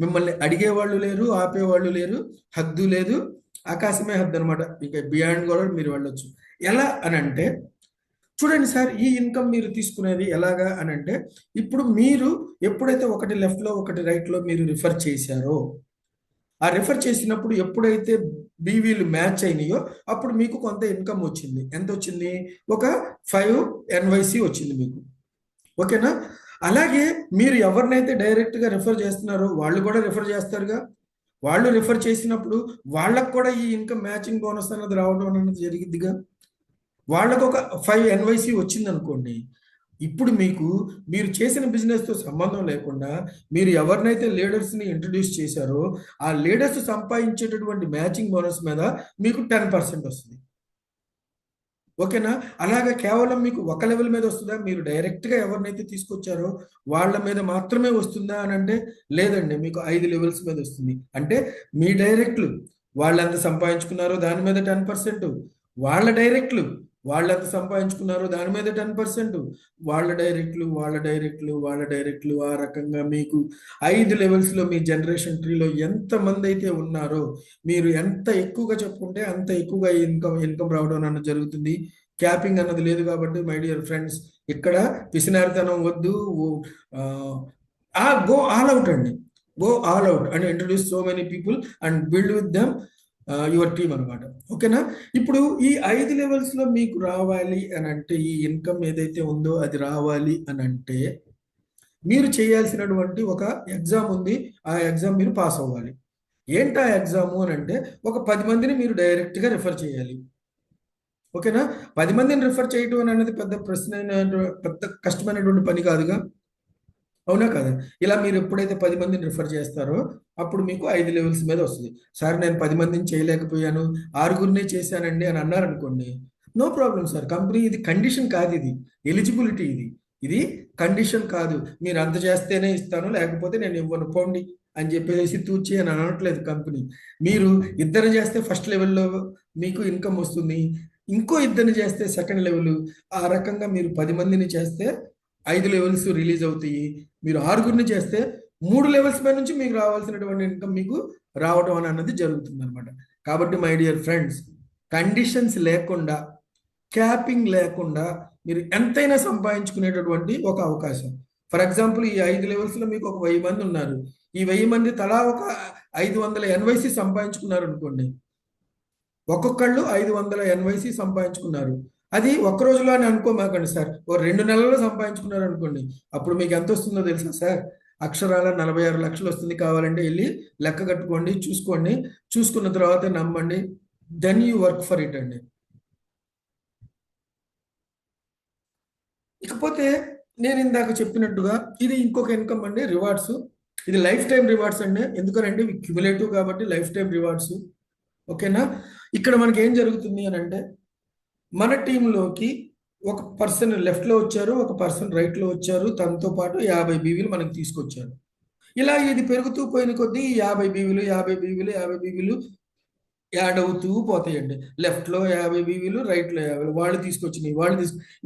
మిమ్మల్ని అడిగేవాళ్ళు లేరు, ఆపేవాళ్ళు లేరు, హద్దు లేదు, ఆకాశమే హద్దు అనమాట. ఇక బియాండ్ కూడా మీరు వెళ్ళొచ్చు. ఎలా అని అంటే చూడండి సార్, ఈ ఇన్కమ్ మీరు తీసుకునేది ఎలాగా అని అంటే ఇప్పుడు మీరు ఎప్పుడైతే ఒకటి లెఫ్ట్లో ఒకటి రైట్లో మీరు రిఫర్ చేశారో ఆ రిఫర్ చేసినప్పుడు ఎప్పుడైతే బీవీలు మ్యాచ్ అయినాయో అప్పుడు మీకు కొంత ఇన్కమ్ వచ్చింది. ఎంత వచ్చింది? ఒక 5 ఎన్వైసి వచ్చింది మీకు. ఓకేనా? అలాగే మీరు ఎవరినైతే డైరెక్ట్గా రిఫర్ చేస్తున్నారో వాళ్ళు కూడా రిఫర్ చేస్తారుగా. వాళ్ళు రిఫర్ చేసినప్పుడు వాళ్ళకు కూడా ఈ ఇన్కమ్ మ్యాచింగ్ బోనస్ అన్నది రావడం అన్నది జరిగిద్దిగా. వాళ్ళకు ఒక 5 ఎన్వైసి వచ్చింది అనుకోండి. ఇప్పుడు మీకు మీరు చేసిన బిజినెస్తో సంబంధం లేకుండా మీరు ఎవరినైతే లీడర్స్ని ఇంట్రడ్యూస్ చేశారో ఆ లీడర్స్ సంపాదించేటటువంటి మ్యాచింగ్ బోనస్ మీద మీకు 10% వస్తుంది. ఓకేనా? అలాగే కేవలం మీకు ఒక లెవెల్ మీద వస్తుందా, మీరు డైరెక్ట్గా ఎవరినైతే తీసుకొచ్చారో వాళ్ళ మీద మాత్రమే వస్తుందా అని అంటే లేదండి, మీకు 5 లెవెల్స్ మీద వస్తుంది. అంటే మీ డైరెక్ట్లు వాళ్ళు ఎంత సంపాదించుకున్నారో దాని మీద 10%, వాళ్ళ డైరెక్ట్లు వాళ్ళు ఎంత సంపాదించుకున్నారో దాని మీద 10%, వాళ్ళ డైరెక్ట్లు ఆ రకంగా మీకు 5 లెవెల్స్లో మీ జనరేషన్ ట్రీలో ఎంతమంది అయితే ఉన్నారో మీరు ఎంత ఎక్కువగా చెప్పుకుంటే అంత ఎక్కువగా ఇన్కమ్ రావడం అన్నది జరుగుతుంది. క్యాపింగ్ అన్నది లేదు కాబట్టి మై డియర్ ఫ్రెండ్స్, ఇక్కడ పిసినారితనం వద్దు. గో ఆల్ అవుట్ అండి, go all out and introduce so many people and build with them your team అనమాట. ఓకేనా? ఇప్పుడు ఈ 5 లెవెల్స్లో మీకు రావాలి అని అంటే ఈ ఇన్కమ్ ఏదైతే ఉందో అది రావాలి అని అంటే మీరు చేయాల్సినటువంటి ఒక ఎగ్జామ్ ఉంది. ఆ ఎగ్జామ్ మీరు పాస్ అవ్వాలి. ఏంటి ఆ ఎగ్జాము అని అంటే ఒక 10 మందిని మీరు డైరెక్ట్గా రిఫర్ చేయాలి. ఓకేనా? 10 మందిని రిఫర్ చేయడం అనేది పెద్ద కష్టమైనటువంటి పని కాదుగా, అవునా కదా? ఇలా మీరు ఎప్పుడైతే 10 మందిని రిఫర్ చేస్తారో అప్పుడు మీకు 5 లెవెల్స్ మీద వస్తుంది. సార్ నేను 10 మందిని చేయలేకపోయాను, 6గురినే చేశానండి అని అన్నారనుకోండి, నో ప్రాబ్లం సార్. కంపెనీ ఇది కండిషన్ కాదు, ఇది ఎలిజిబిలిటీ, ఇది కండిషన్ కాదు. మీరు అంత చేస్తేనే ఇస్తాను లేకపోతే నేను ఇవ్వను పోండి అని చెప్పేసి తూచి అని అనట్లేదు కంపెనీ. మీరు ఇద్దరు చేస్తే ఫస్ట్ లెవెల్లో మీకు ఇన్కమ్ వస్తుంది, ఇంకో ఇద్దరిని చేస్తే సెకండ్ లెవెల్, ఆ రకంగా మీరు 10 మందిని చేస్తే 5 లెవెల్స్ రిలీజ్ అవుతాయి. మీరు 6గురిని చేస్తే 3 లెవెల్స్ పై నుంచి మీకు రావాల్సినటువంటి ఇన్కమ్ మీకు రావడం అని అన్నది జరుగుతుంది అనమాట. కాబట్టి మై డియర్ ఫ్రెండ్స్, కండిషన్స్ లేకుండా, క్యాపింగ్ లేకుండా మీరు ఎంతైనా సంపాదించుకునేటటువంటి ఒక అవకాశం. ఫర్ ఎగ్జాంపుల్, ఈ 5 లెవెల్స్లో మీకు ఒక 1000 మంది ఉన్నారు. ఈ 1000 మంది తలా ఒక 500 ఎన్వైసి సంపాదించుకున్నారు అనుకోండి. ఒక్కొక్కళ్ళు 500 ఎన్వైసి సంపాదించుకున్నారు. అది ఒక్క రోజులో అని అనుకోమాకండి సార్, ఓ 2 నెలల్లో సంపాదించుకున్నారు అనుకోండి. అప్పుడు మీకు ఎంత వస్తుందో తెలుసా సార్? అక్షరాల 46 లక్షలు వస్తుంది. కావాలంటే వెళ్ళి లెక్క కట్టుకోండి, చూసుకోండి. చూసుకున్న తర్వాత నమ్మండి. Then you work for it అండి. ఇకపోతే నేను ఇందాక చెప్పినట్టుగా ఇది ఇంకొక ఇన్కమ్ అండి, రివార్డ్స్. ఇది లైఫ్ టైం రివార్డ్స్ అండి. ఎందుకంటే ఇవి క్యుములేటివ్ కాబట్టి లైఫ్ టైం రివార్డ్స్. ఓకేనా? ఇక్కడ మనకి ఏం జరుగుతుంది అని అంటే, మన టీంలోకి ఒక పర్సన్ లెఫ్ట్లో వచ్చారు, ఒక పర్సన్ రైట్లో వచ్చారు. తనతో పాటు 50 బీవీలు మనకి తీసుకొచ్చారు. ఇలా ఇది పెరుగుతూ పోయిన కొద్దీ 50 బీవీలు 50 బీవీలు 50 బీవీలు యాడ్ అవుతూ పోతాయండి. లెఫ్ట్లో 50 బీవీలు, రైట్లో 50, వాళ్ళు తీసుకొచ్చినాయి,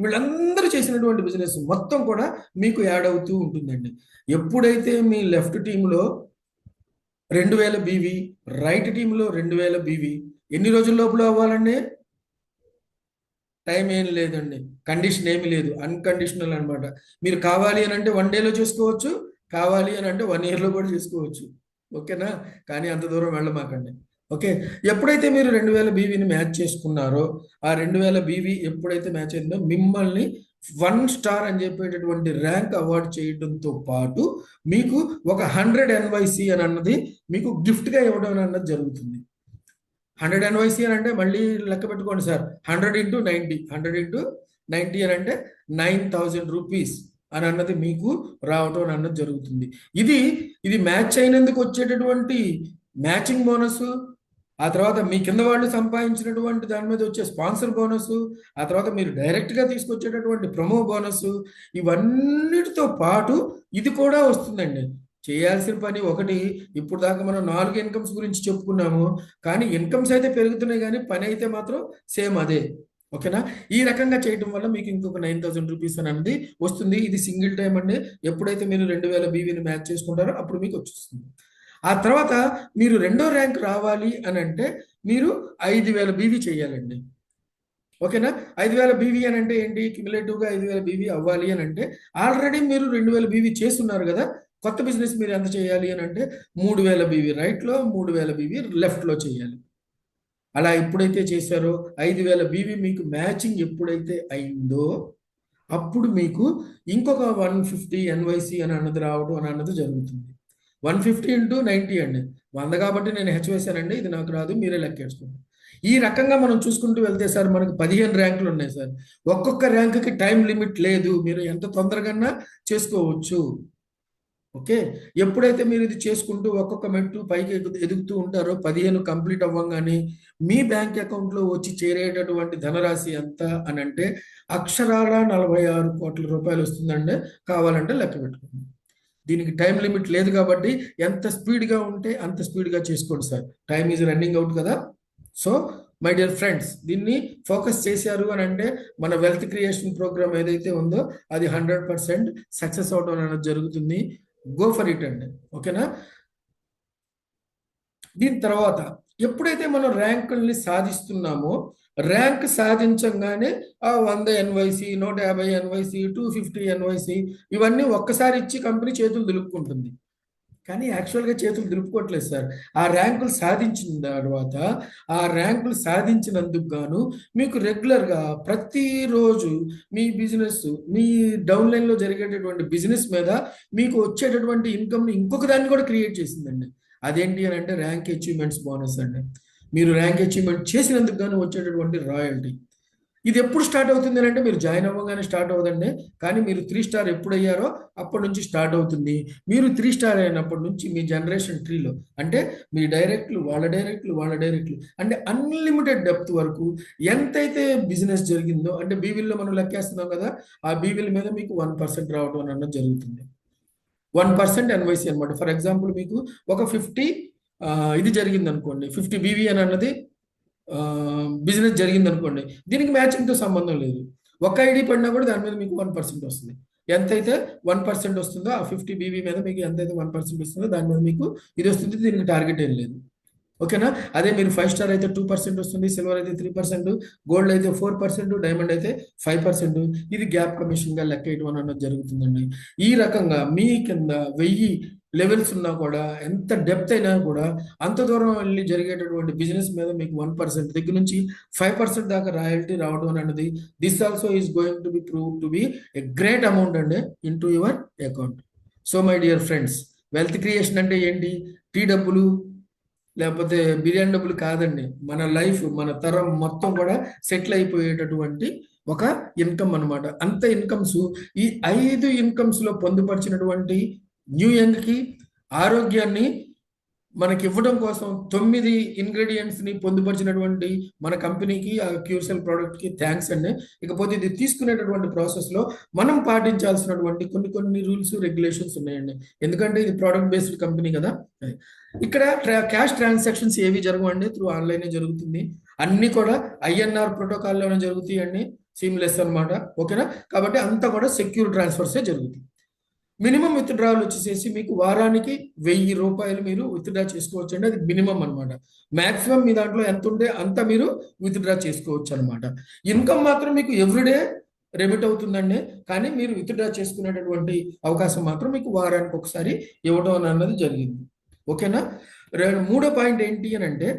వీళ్ళందరూ చేసినటువంటి బిజినెస్ మొత్తం కూడా మీకు యాడ్ అవుతూ ఉంటుందండి. ఎప్పుడైతే మీ లెఫ్ట్ టీంలో 2000 బీవీ, రైట్ టీంలో 2000 బీవీ, ఎన్ని రోజుల లోపల అవ్వాలండి? టైం ఏం లేదండి, కండిషన్ ఏమి లేదు, అన్కండిషనల్ అనమాట. మీరు కావాలి అని అంటే 1 డేలో చేసుకోవచ్చు, కావాలి అని అంటే 1 ఇయర్లో కూడా చేసుకోవచ్చు. ఓకేనా? కానీ అంత దూరం వెళ్ళమాకండి. ఓకే, ఎప్పుడైతే మీరు 2000 బీవీని మ్యాచ్ చేసుకున్నారో, ఆ 2000 బీవీ ఎప్పుడైతే మ్యాచ్ అయిందో మిమ్మల్ని 1 స్టార్ అని చెప్పేటటువంటి ర్యాంక్ అవార్డ్ చేయడంతో పాటు మీకు ఒక 100 ఎన్వైసి అని అన్నది మీకు గిఫ్ట్గా ఇవ్వడం అన్నది జరుగుతుంది. 100 ఎన్వైసి అని అంటే మళ్ళీ లెక్క పెట్టుకోండి సార్. 100 × 90, 100 × 90 అని అంటే 9000 రూపీస్ అని అన్నది మీకు రావటం అన్నది జరుగుతుంది. ఇది మ్యాచ్ అయినందుకు వచ్చేటటువంటి మ్యాచింగ్ బోనస్, ఆ తర్వాత మీ కింద వాళ్ళు సంపాదించినటువంటి దాని మీద వచ్చే స్పాన్సర్ బోనస్, ఆ తర్వాత మీరు డైరెక్ట్గా తీసుకొచ్చేటటువంటి ప్రొమో బోనస్, ఇవన్నిటితో పాటు ఇది కూడా వస్తుందండి. చేయాల్సిన పని ఒకటి. ఇప్పుడు దాకా మనం 4 ఇన్కమ్స్ గురించి చెప్పుకున్నాము, కానీ ఇన్కమ్స్ అయితే పెరుగుతున్నాయి, కానీ పని అయితే మాత్రం సేమ్ అదే. ఓకేనా? ఈ రకంగా చేయడం వల్ల మీకు ఇంకొక 9000 రూపీస్ అనేది వస్తుంది. ఇది సింగిల్ టైం అండి. ఎప్పుడైతే మీరు 2000 బీవీని మ్యాచ్ చేసుకుంటారో అప్పుడు మీకు వచ్చేస్తుంది. ఆ తర్వాత మీరు 2వ ర్యాంక్ రావాలి అని అంటే మీరు 5000 బీవీ చేయాలండి. ఓకేనా? 5000 బీవీ అని అంటే ఏంటి? క్యుములేటివ్గా 5000 బీవీ అవ్వాలి అని అంటే ఆల్రెడీ మీరు 2000 బీవీ చేస్తున్నారు కదా. కొత్త బిజినెస్ మీరు ఎంత చేయాలి అని అంటే 3000 బీవీ రైట్లో, 3000 బీవీ లెఫ్ట్లో చేయాలి. అలా ఎప్పుడైతే చేశారో 5000 బీవీ మీకు మ్యాచింగ్ ఎప్పుడైతే అయిందో అప్పుడు మీకు ఇంకొక 150 ఎన్వైసి అని అన్నది రావడం అని అన్నది జరుగుతుంది. 150 × 90 అండి. 100 కాబట్టి నేను హెచ్ వేశానండి, ఇది నాకు రాదు, మీరే లెక్కేసుకోండి. ఈ రకంగా మనం చూసుకుంటూ వెళ్తే సార్ మనకు 15 ర్యాంకులు ఉన్నాయి సార్. ఒక్కొక్క ర్యాంకుకి టైం లిమిట్ లేదు, మీరు ఎంత తొందరగా చేసుకోవచ్చు. ఓకే, ఎప్పుడైతే మీరు ఇది చేసుకుంటూ ఒక్కొక్క మెట్టు పైకి ఎదుగుతూ ఉంటారో 15 కంప్లీట్ అవ్వగానే మీ బ్యాంక్ అకౌంట్లో వచ్చి చేరేటటువంటి ధనరాశి ఎంత అని అంటే అక్షరాల 46 కోట్ల రూపాయలు వస్తుందండి. కావాలంటే లెక్క పెట్టుకోండి. దీనికి టైం లిమిట్ లేదు కాబట్టి ఎంత స్పీడ్గా ఉంటే అంత స్పీడ్గా చేసుకోండి sir. Time is running out కదా. సో మై డియర్ ఫ్రెండ్స్, దీన్ని ఫోకస్ చేశారు అని అంటే మన వెల్త్ క్రియేషన్ ప్రోగ్రామ్ ఏదైతే ఉందో అది 100% సక్సెస్ అవడం అనేది జరుగుతుంది. గో ఫర్ ఇట్ అండి. ఓకేనా? దీని తర్వాత ఎప్పుడైతే మనం ర్యాంకుల్ని సాధిస్తున్నామో, ర్యాంక్ సాధించగానే ఆ 100 ఎన్వైసి, 150 ఎన్వైసి, 250 ఎన్వైసి ఇవన్నీ ఒక్కసారి ఇచ్చి కంపెనీ చేతులు దులుపుకుంటుంది. కానీ యాక్చువల్గా చేతులు దులుపుకోవట్లేదు సార్. ఆ ర్యాంకులు సాధించిన తర్వాత, ఆ ర్యాంకులు సాధించినందుకు గాను మీకు రెగ్యులర్గా ప్రతిరోజు మీ బిజినెస్, మీ డౌన్లైన్లో జరిగేటటువంటి బిజినెస్ మీద మీకు వచ్చేటటువంటి ఇన్కమ్ని ఇంకొక దాన్ని కూడా క్రియేట్ చేసిందండి. అదేంటి అని అంటే ర్యాంక్ అచీవ్మెంట్స్ బోనస్ అండి. మీరు ర్యాంక్ అచీవ్మెంట్ చేసినందుకు గాను వచ్చేటటువంటి రాయల్టీ. ఇది ఎప్పుడు స్టార్ట్ అవుతుంది అంటే మీరు జాయిన్ అవ్వగానే స్టార్ట్ అవ్వదండి, కానీ మీరు 3 స్టార్ ఎప్పుడు అయ్యారో అప్పటి నుంచి స్టార్ట్ అవుతుంది. మీరు 3 స్టార్ అయినప్పటి నుంచి మీ జనరేషన్ ట్రీలో అంటే మీ డైరెక్ట్లు, వాళ్ళ డైరెక్ట్లు అంటే అన్లిమిటెడ్ డెప్త్ వరకు ఎంతైతే బిజినెస్ జరిగిందో, అంటే బీవీల్లో మనం లెక్కేస్తున్నాం కదా, ఆ బీవీల మీద మీకు 1% రావడం అన్నది జరుగుతుంది. 1% ఎన్వైసీ అనమాట. ఫర్ ఎగ్జాంపుల్ మీకు ఒక 50 ఇది జరిగింది అనుకోండి, 50 బీవీ అని అన్నది బిజినెస్ జరిగింది అనుకోండి, దీనికి మ్యాచింగ్తో సంబంధం లేదు. ఒక ఐడి పడినా కూడా దాని మీద మీకు 1% వస్తుంది. ఎంతైతే 1% వస్తుందో ఆ 50 బీబీ మీద మీకు ఎంతైతే 1% వస్తుందో దాని మీద మీకు ఇది వస్తుంది. దీనికి టార్గెట్ ఏం లేదు. ఓకేనా? అదే మీరు 5 స్టార్ అయితే 2% వస్తుంది, సిల్వర్ అయితే 3%, గోల్డ్ అయితే 4%, డైమండ్ అయితే 5%. ఇది గ్యాప్ కమిషన్గా లెక్క వేయడం అన్నది జరుగుతుందండి. ఈ రకంగా మీ కింద 1000 లెవెల్స్ ఉన్నా కూడా, ఎంత డెప్త్ అయినా కూడా, అంత దూరం వెళ్ళి జరిగేటటువంటి బిజినెస్ మీద మీకు 1% దగ్గర నుంచి 5% దాకా రాయల్టీ రావడం అన్నది this also is going to be prove to be a great amount అండి into your account. So my dear friends, wealth creation అంటే ఏంటి? టీ డబ్బులు లేకపోతే బిర్యానీ డబ్బులు కాదండి. మన లైఫ్, మన తరం మొత్తం కూడా సెటిల్ అయిపోయేటటువంటి ఒక ఇన్కమ్ అన్నమాట. అంత ఇన్కమ్స్, ఈ 5 ఇన్కమ్స్ లో పొందుపరిచినటువంటి న్యూ యంగ్ కి ఆరోగ్యాన్ని మనకి ఇవ్వడం కోసం 9 ఇంగ్రీడియంట్స్ ని పొందుపరిచినటువంటి మన కంపెనీకి, ఆ క్యూర్సెల్ ప్రోడక్ట్ కి థ్యాంక్స్ అండి. ఇకపోతే ఇది తీసుకునేటటువంటి ప్రాసెస్ లో మనం పాటించాల్సినటువంటి కొన్ని రూల్స్, రెగ్యులేషన్స్ ఉన్నాయండి. ఎందుకంటే ఇది ప్రోడక్ట్ బేస్డ్ కంపెనీ కదా. ఇక్కడ క్యాష్ ట్రాన్సాక్షన్స్ ఏవి జరగవండి, త్రూ ఆన్లైన్ జరుగుతుంది. అన్ని కూడా INR ప్రోటోకాల్లోనే జరుగుతాయి అండి, సీమ్లెస్ అన్నమాట. ఓకేనా? కాబట్టి అంతా కూడా సెక్యూర్ ట్రాన్స్ఫర్సే జరుగుతాయి. మినిమం విత్డ్రావల్ వచ్చేసేసి మీకు వారానికి 1000 రూపాయలు మీరు విత్డ్రా చేసుకోవచ్చు అండి. అది మినిమం అనమాట. మాక్సిమం మీ దాంట్లో ఎంత ఉంటే అంత మీరు విత్డ్రా చేసుకోవచ్చు అనమాట. ఇన్కమ్ మాత్రం మీకు ఎవ్రీడే రెమిట్ అవుతుందండి, కానీ మీరు విత్డ్రా చేసుకునేటటువంటి అవకాశం మాత్రం మీకు వారానికి ఒకసారి ఇవ్వడం అన్నది జరిగింది. ఓకేనా? మూడో పాయింట్ ఏంటి అని అంటే,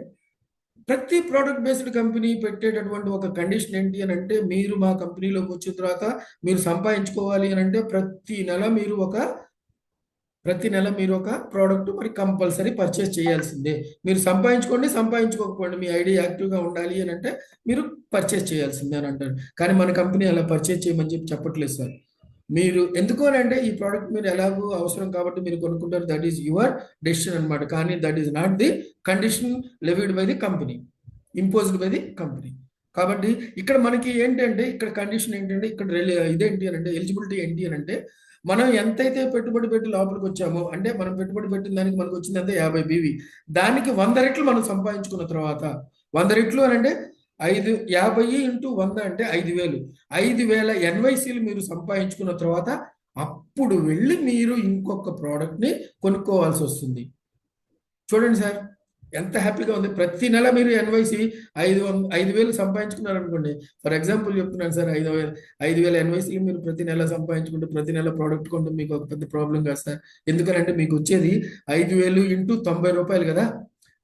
ప్రతి ప్రోడక్ట్ బేస్డ్ కంపెనీ పెట్టేటటువంటి ఒక కండిషన్ ఏంటి అని అంటే, మీరు మా కంపెనీలోకి వచ్చిన తర్వాత మీరు సంపాదించుకోవాలి అని అంటే ప్రతి నెల మీరు ఒక ప్రోడక్ట్ మరి కంపల్సరీ పర్చేస్ చేయాల్సిందే. మీరు సంపాదించుకోండి, సంపాదించుకోకపోండి, మీ ఐడి యాక్టివ్గా ఉండాలి అని అంటే మీరు పర్చేస్ చేయాల్సిందే అని అంటారు. కానీ మన కంపెనీ అలా పర్చేస్ చేయమని చెప్పట్లేదు సార్. మీరు ఎందుకు అని అంటే, ఈ ప్రోడక్ట్ మీరు ఎలాగో అవసరం కాబట్టి మీరు కొనుక్కుంటారు, దట్ ఈస్ యువర్ డెసిషన్ అనమాట. కానీ that is not the condition levied by the company, imposed by the company. కాబట్టి ఇక్కడ మనకి ఏంటంటే, ఇక్కడ కండిషన్ ఏంటంటే, ఇక్కడ ఇదేంటి అని అంటే, ఎలిజిబిలిటీ ఏంటి అని అంటే, మనం ఎంతైతే పెట్టుబడి పెట్టి లోపలికి వచ్చామో, అంటే మనం పెట్టుబడి పెట్టిన దానికి మనకు వచ్చింది అంతే 50 బీవీ, దానికి 100 రెట్లు మనం సంపాదించుకున్న తర్వాత, 100 రెట్లు అని అంటే 50 ఇంటూ 100 అంటే 5000. 5000 NYCలు మీరు సంపాదించుకున్న తర్వాత అప్పుడు వెళ్ళి మీరు ఇంకొక ప్రోడక్ట్ని కొనుక్కోవాల్సి వస్తుంది. చూడండి సార్, ఎంత హ్యాపీగా ఉంది. ప్రతి నెల మీరు NYC 5000 సంపాదించుకున్నారు అనుకోండి. ఫర్ ఎగ్జాంపుల్ చెప్తున్నాను సార్, 5000 NYCలు మీరు ప్రతి నెల సంపాదించుకుంటే, ప్రతి నెల ప్రోడక్ట్ కొంటే మీకు ఒక పెద్ద ప్రాబ్లం కాదు సార్. ఎందుకంటే మీకు వచ్చేది 5000 ఇంటూ 90 రూపాయలు కదా.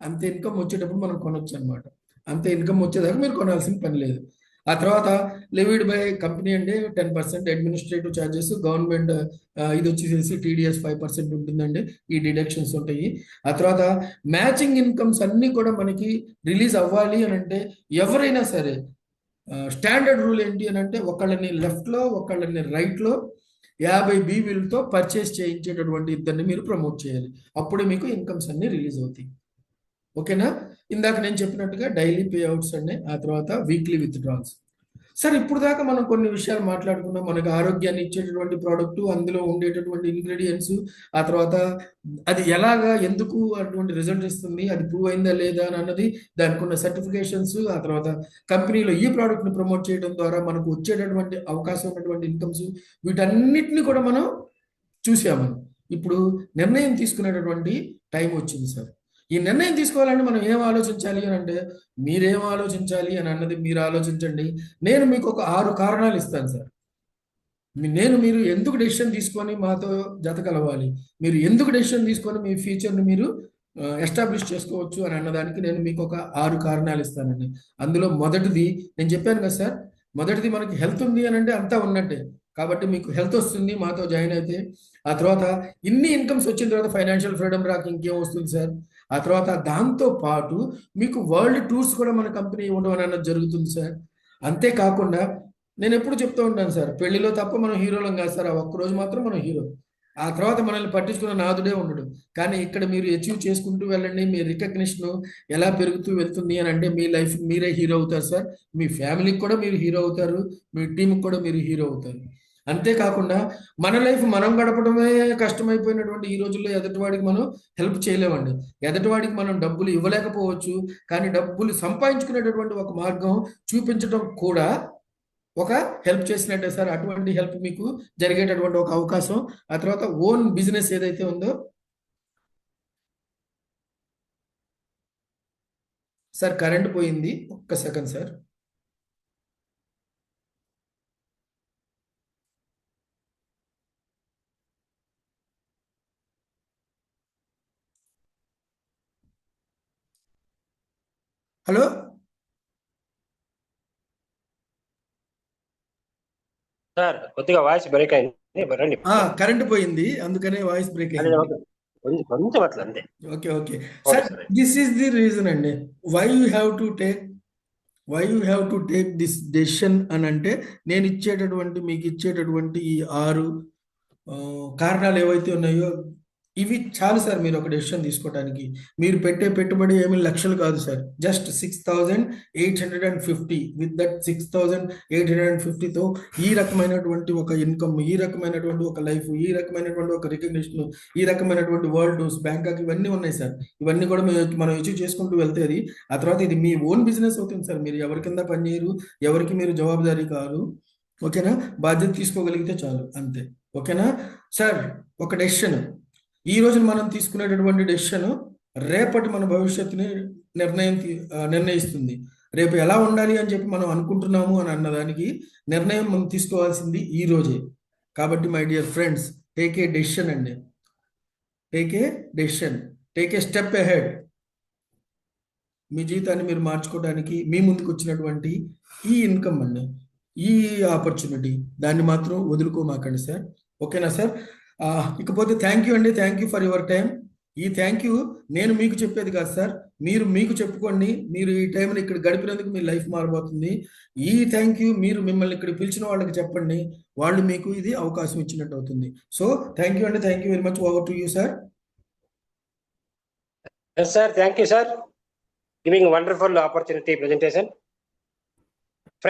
అంత ఇన్కమ్ వచ్చేటప్పుడు మనం కొనొచ్చు అనమాట. అంత ఇన్కమ్ వచ్చేదాకా మీరు కొనాల్సిన పని లేదు. ఆ తర్వాత లెవిడ్ బై కంపెనీ అంటే 10%, అడ్మినిస్ట్రేటివ్ ఛార్జెస్, గవర్నమెంట్ ఇది వచ్చేసేసి TDS 5% ఉంటుందండి. ఈ డిడక్షన్స్ ఉంటాయి. ఆ తర్వాత మ్యాచింగ్ ఇన్కమ్స్ అన్నీ కూడా మనకి రిలీజ్ అవ్వాలి అని అంటే, ఎవరైనా సరే స్టాండర్డ్ రూల్ ఏంటి అని అంటే, ఒకళ్ళని లెఫ్ట్లో ఒకళ్ళని రైట్లో 50 బీవీలతో పర్చేస్ చేయించేటటువంటి ఇద్దరిని మీరు ప్రమోట్ చేయాలి. అప్పుడే మీకు ఇన్కమ్స్ అన్ని రిలీజ్ అవుతాయి. ఓకేనా? ఇందాక నేను చెప్పినట్టుగా డైలీ పే అవుట్స్ అండి, ఆ తర్వాత వీక్లీ విత్డ్రాల్స్. సార్, ఇప్పుడు దాకా మనం కొన్ని విషయాలు మాట్లాడుకున్నాం. మనకు ఆరోగ్యాన్ని ఇచ్చేటటువంటి ప్రోడక్ట్, అందులో ఉండేటటువంటి ఇంగ్రీడియంట్స్, ఆ తర్వాత అది ఎలాగా, ఎందుకు అటువంటి రిజల్ట్ ఇస్తుంది, అది ప్రూవ్ అయిందా లేదా అని అన్నది, దానికి ఉన్న సర్టిఫికేషన్స్, ఆ తర్వాత కంపెనీలో ఈ ప్రోడక్ట్ని ప్రమోట్ చేయడం ద్వారా మనకు వచ్చేటటువంటి అవకాశం ఉన్నటువంటి ఇన్కమ్స్, వీటన్నిటిని కూడా మనం చూసాము. ఇప్పుడు నిర్ణయం తీసుకునేటటువంటి టైం వచ్చింది సార్. ఈ నిర్ణయం తీసుకోవాలంటే మనం ఏం ఆలోచించాలి అని అంటే, మీరేం ఆలోచించాలి అని అన్నది మీరు ఆలోచించండి. నేను మీకు ఒక 6 కారణాలు ఇస్తాను సార్. మీరు ఎందుకు డెసిషన్ తీసుకొని మాతో జత కలవాలి, మీరు ఎందుకు డెసిషన్ తీసుకొని మీ ఫ్యూచర్ని మీరు ఎస్టాబ్లిష్ చేసుకోవచ్చు అని అన్నదానికి నేను మీకు ఒక 6 కారణాలు ఇస్తానండి. అందులో మొదటిది నేను చెప్పాను కదా సార్, మొదటిది మనకి హెల్త్ ఉంది అని అంటే అంతా ఉన్నట్టే. కాబట్టి మీకు హెల్త్ వస్తుంది మాతో జాయిన్ అయితే. ఆ తర్వాత ఇన్ని ఇన్కమ్స్ వచ్చిన తర్వాత ఫైనాన్షియల్ ఫ్రీడమ్ రాక ఇంకేం వస్తుంది సార్. ఆ తర్వాత దాంతో పాటు మీకు వరల్డ్ టూర్స్ కూడా మన కంపెనీ ఇవ్వడం అన్నది జరుగుతుంది సార్. అంతేకాకుండా నేను ఎప్పుడు చెప్తూ ఉంటాను సార్, పెళ్లిలో తప్ప మనం హీరోలం కాదు సార్. ఆ ఒక్కరోజు మాత్రం మనం హీరో, ఆ తర్వాత మనల్ని పట్టించుకున్న నాదుడే ఉండడు. కానీ ఇక్కడ మీరు అచీవ్ చేసుకుంటూ వెళ్ళండి, మీ రికగ్నిషన్ ఎలా పెరుగుతూ వెళ్తుంది అని అంటే, మీ లైఫ్ మీరే హీరో అవుతారు సార్. మీ ఫ్యామిలీకి కూడా మీరు హీరో అవుతారు, మీ టీంకి కూడా మీరు హీరో అవుతారు. అంతేకాకుండా మన లైఫ్ మనం గడపడమే కష్టమైపోయినటువంటి ఈ రోజుల్లో ఎదుటివాడికి మనం హెల్ప్ చేయలేమండి. ఎదుటివాడికి మనం డబ్బులు ఇవ్వలేకపోవచ్చు, కానీ డబ్బులు సంపాదించుకునేటటువంటి ఒక మార్గం చూపించడం కూడా ఒక హెల్ప్ చేసినట్టే సార్. అటువంటి హెల్ప్ మీకు జరిగేటటువంటి ఒక అవకాశం. ఆ తర్వాత ఓన్ బిజినెస్ ఏదైతే ఉందో సార్, కరెంట్ పోయింది, ఒక్క సెకండ్ సార్. హలో, సార్ కొద్దిగా వాయిస్ బ్రేక్ అయింది, రండి. కరెంట్ పోయింది, అందుకనే వాయిస్ బ్రేక్ అదే అయింది. ఓకే. కొంచెం అట్లా అంతే. Okay okay okay sir, sir. This is the reason అండి why you have to take this decision అని అంటే, నేను ఇచ్చేటటువంటి మీకు ఇచ్చేటటువంటి ఈ 6 కారణాలు ఏవైతే ఉన్నాయో ఇవి చాలు సార్ మీరు ఒక డెసిషన్ తీసుకోవడానికి. మీరు పెట్టే పెట్టుబడి ఏమి లక్షలు కాదు సార్, జస్ట్ 6,850. విత్ దట్ 6,850తో ఈ రకమైనటువంటి ఒక ఇన్కమ్, ఈ రకమైనటువంటి ఒక లైఫ్, ఈ రకమైనటువంటి ఒక రికగ్నిషన్, ఈ రకమైనటువంటి వరల్డ్ టూర్స్, బ్యాంకాక్, ఇవన్నీ ఉన్నాయి సార్. ఇవన్నీ కూడా మనం అచీవ్ చేసుకుంటూ వెళ్తే అది ఆ తర్వాత ఇది మీ ఓన్ బిజినెస్ అవుతుంది సార్. మీరు ఎవరి కింద పనిచేయరు, ఎవరికి మీరు జవాబుదారీ కాదు. ఓకేనా? బాధ్యత తీసుకోగలిగితే చాలు, అంతే. ఓకేనా సార్? ఒక డెసిషన్, ఈ రోజు మనం తీసుకునేటటువంటి డెసిషన్ రేపటి మన భవిష్యత్తుని నిర్ణయిస్తుంది. రేపు ఎలా ఉండాలి అని చెప్పి మనం అనుకుంటున్నాము అని అన్నదానికి నిర్ణయం మనం తీసుకోవాల్సింది ఈ రోజే. కాబట్టి my dear friends, take a decision అండి, టేక్ ఏ స్టెప్ అహెడ్. మీ జీవితాన్ని మీరు మార్చుకోవడానికి మీ ముందుకు వచ్చినటువంటి ఈ ఇన్కమ్ అండి, ఈ ఆపర్చునిటీ, దాన్ని మాత్రం వదులుకోమాకండి సార్. ఓకేనా సార్? ఇకపోతే థ్యాంక్ యూ అండి, thank you for your time. ఈ థ్యాంక్ యూ నేను మీకు చెప్పేది కాదు సార్, మీరు మీకు చెప్పుకోండి. మీరు ఈ టైంని ఇక్కడ గడిపినందుకు మీ లైఫ్ మారిపోతుంది. ఈ థ్యాంక్ యూ మీరు మిమ్మల్ని ఇక్కడ పిలిచిన వాళ్ళకి చెప్పండి, వాళ్ళు మీకు ఇది అవకాశం ఇచ్చినట్టు అవుతుంది. సో థ్యాంక్ యూ అండి, thank you very much. Over to you sir. Yes, sir. Thank you, sir. Giving a wonderful opportunity presentation.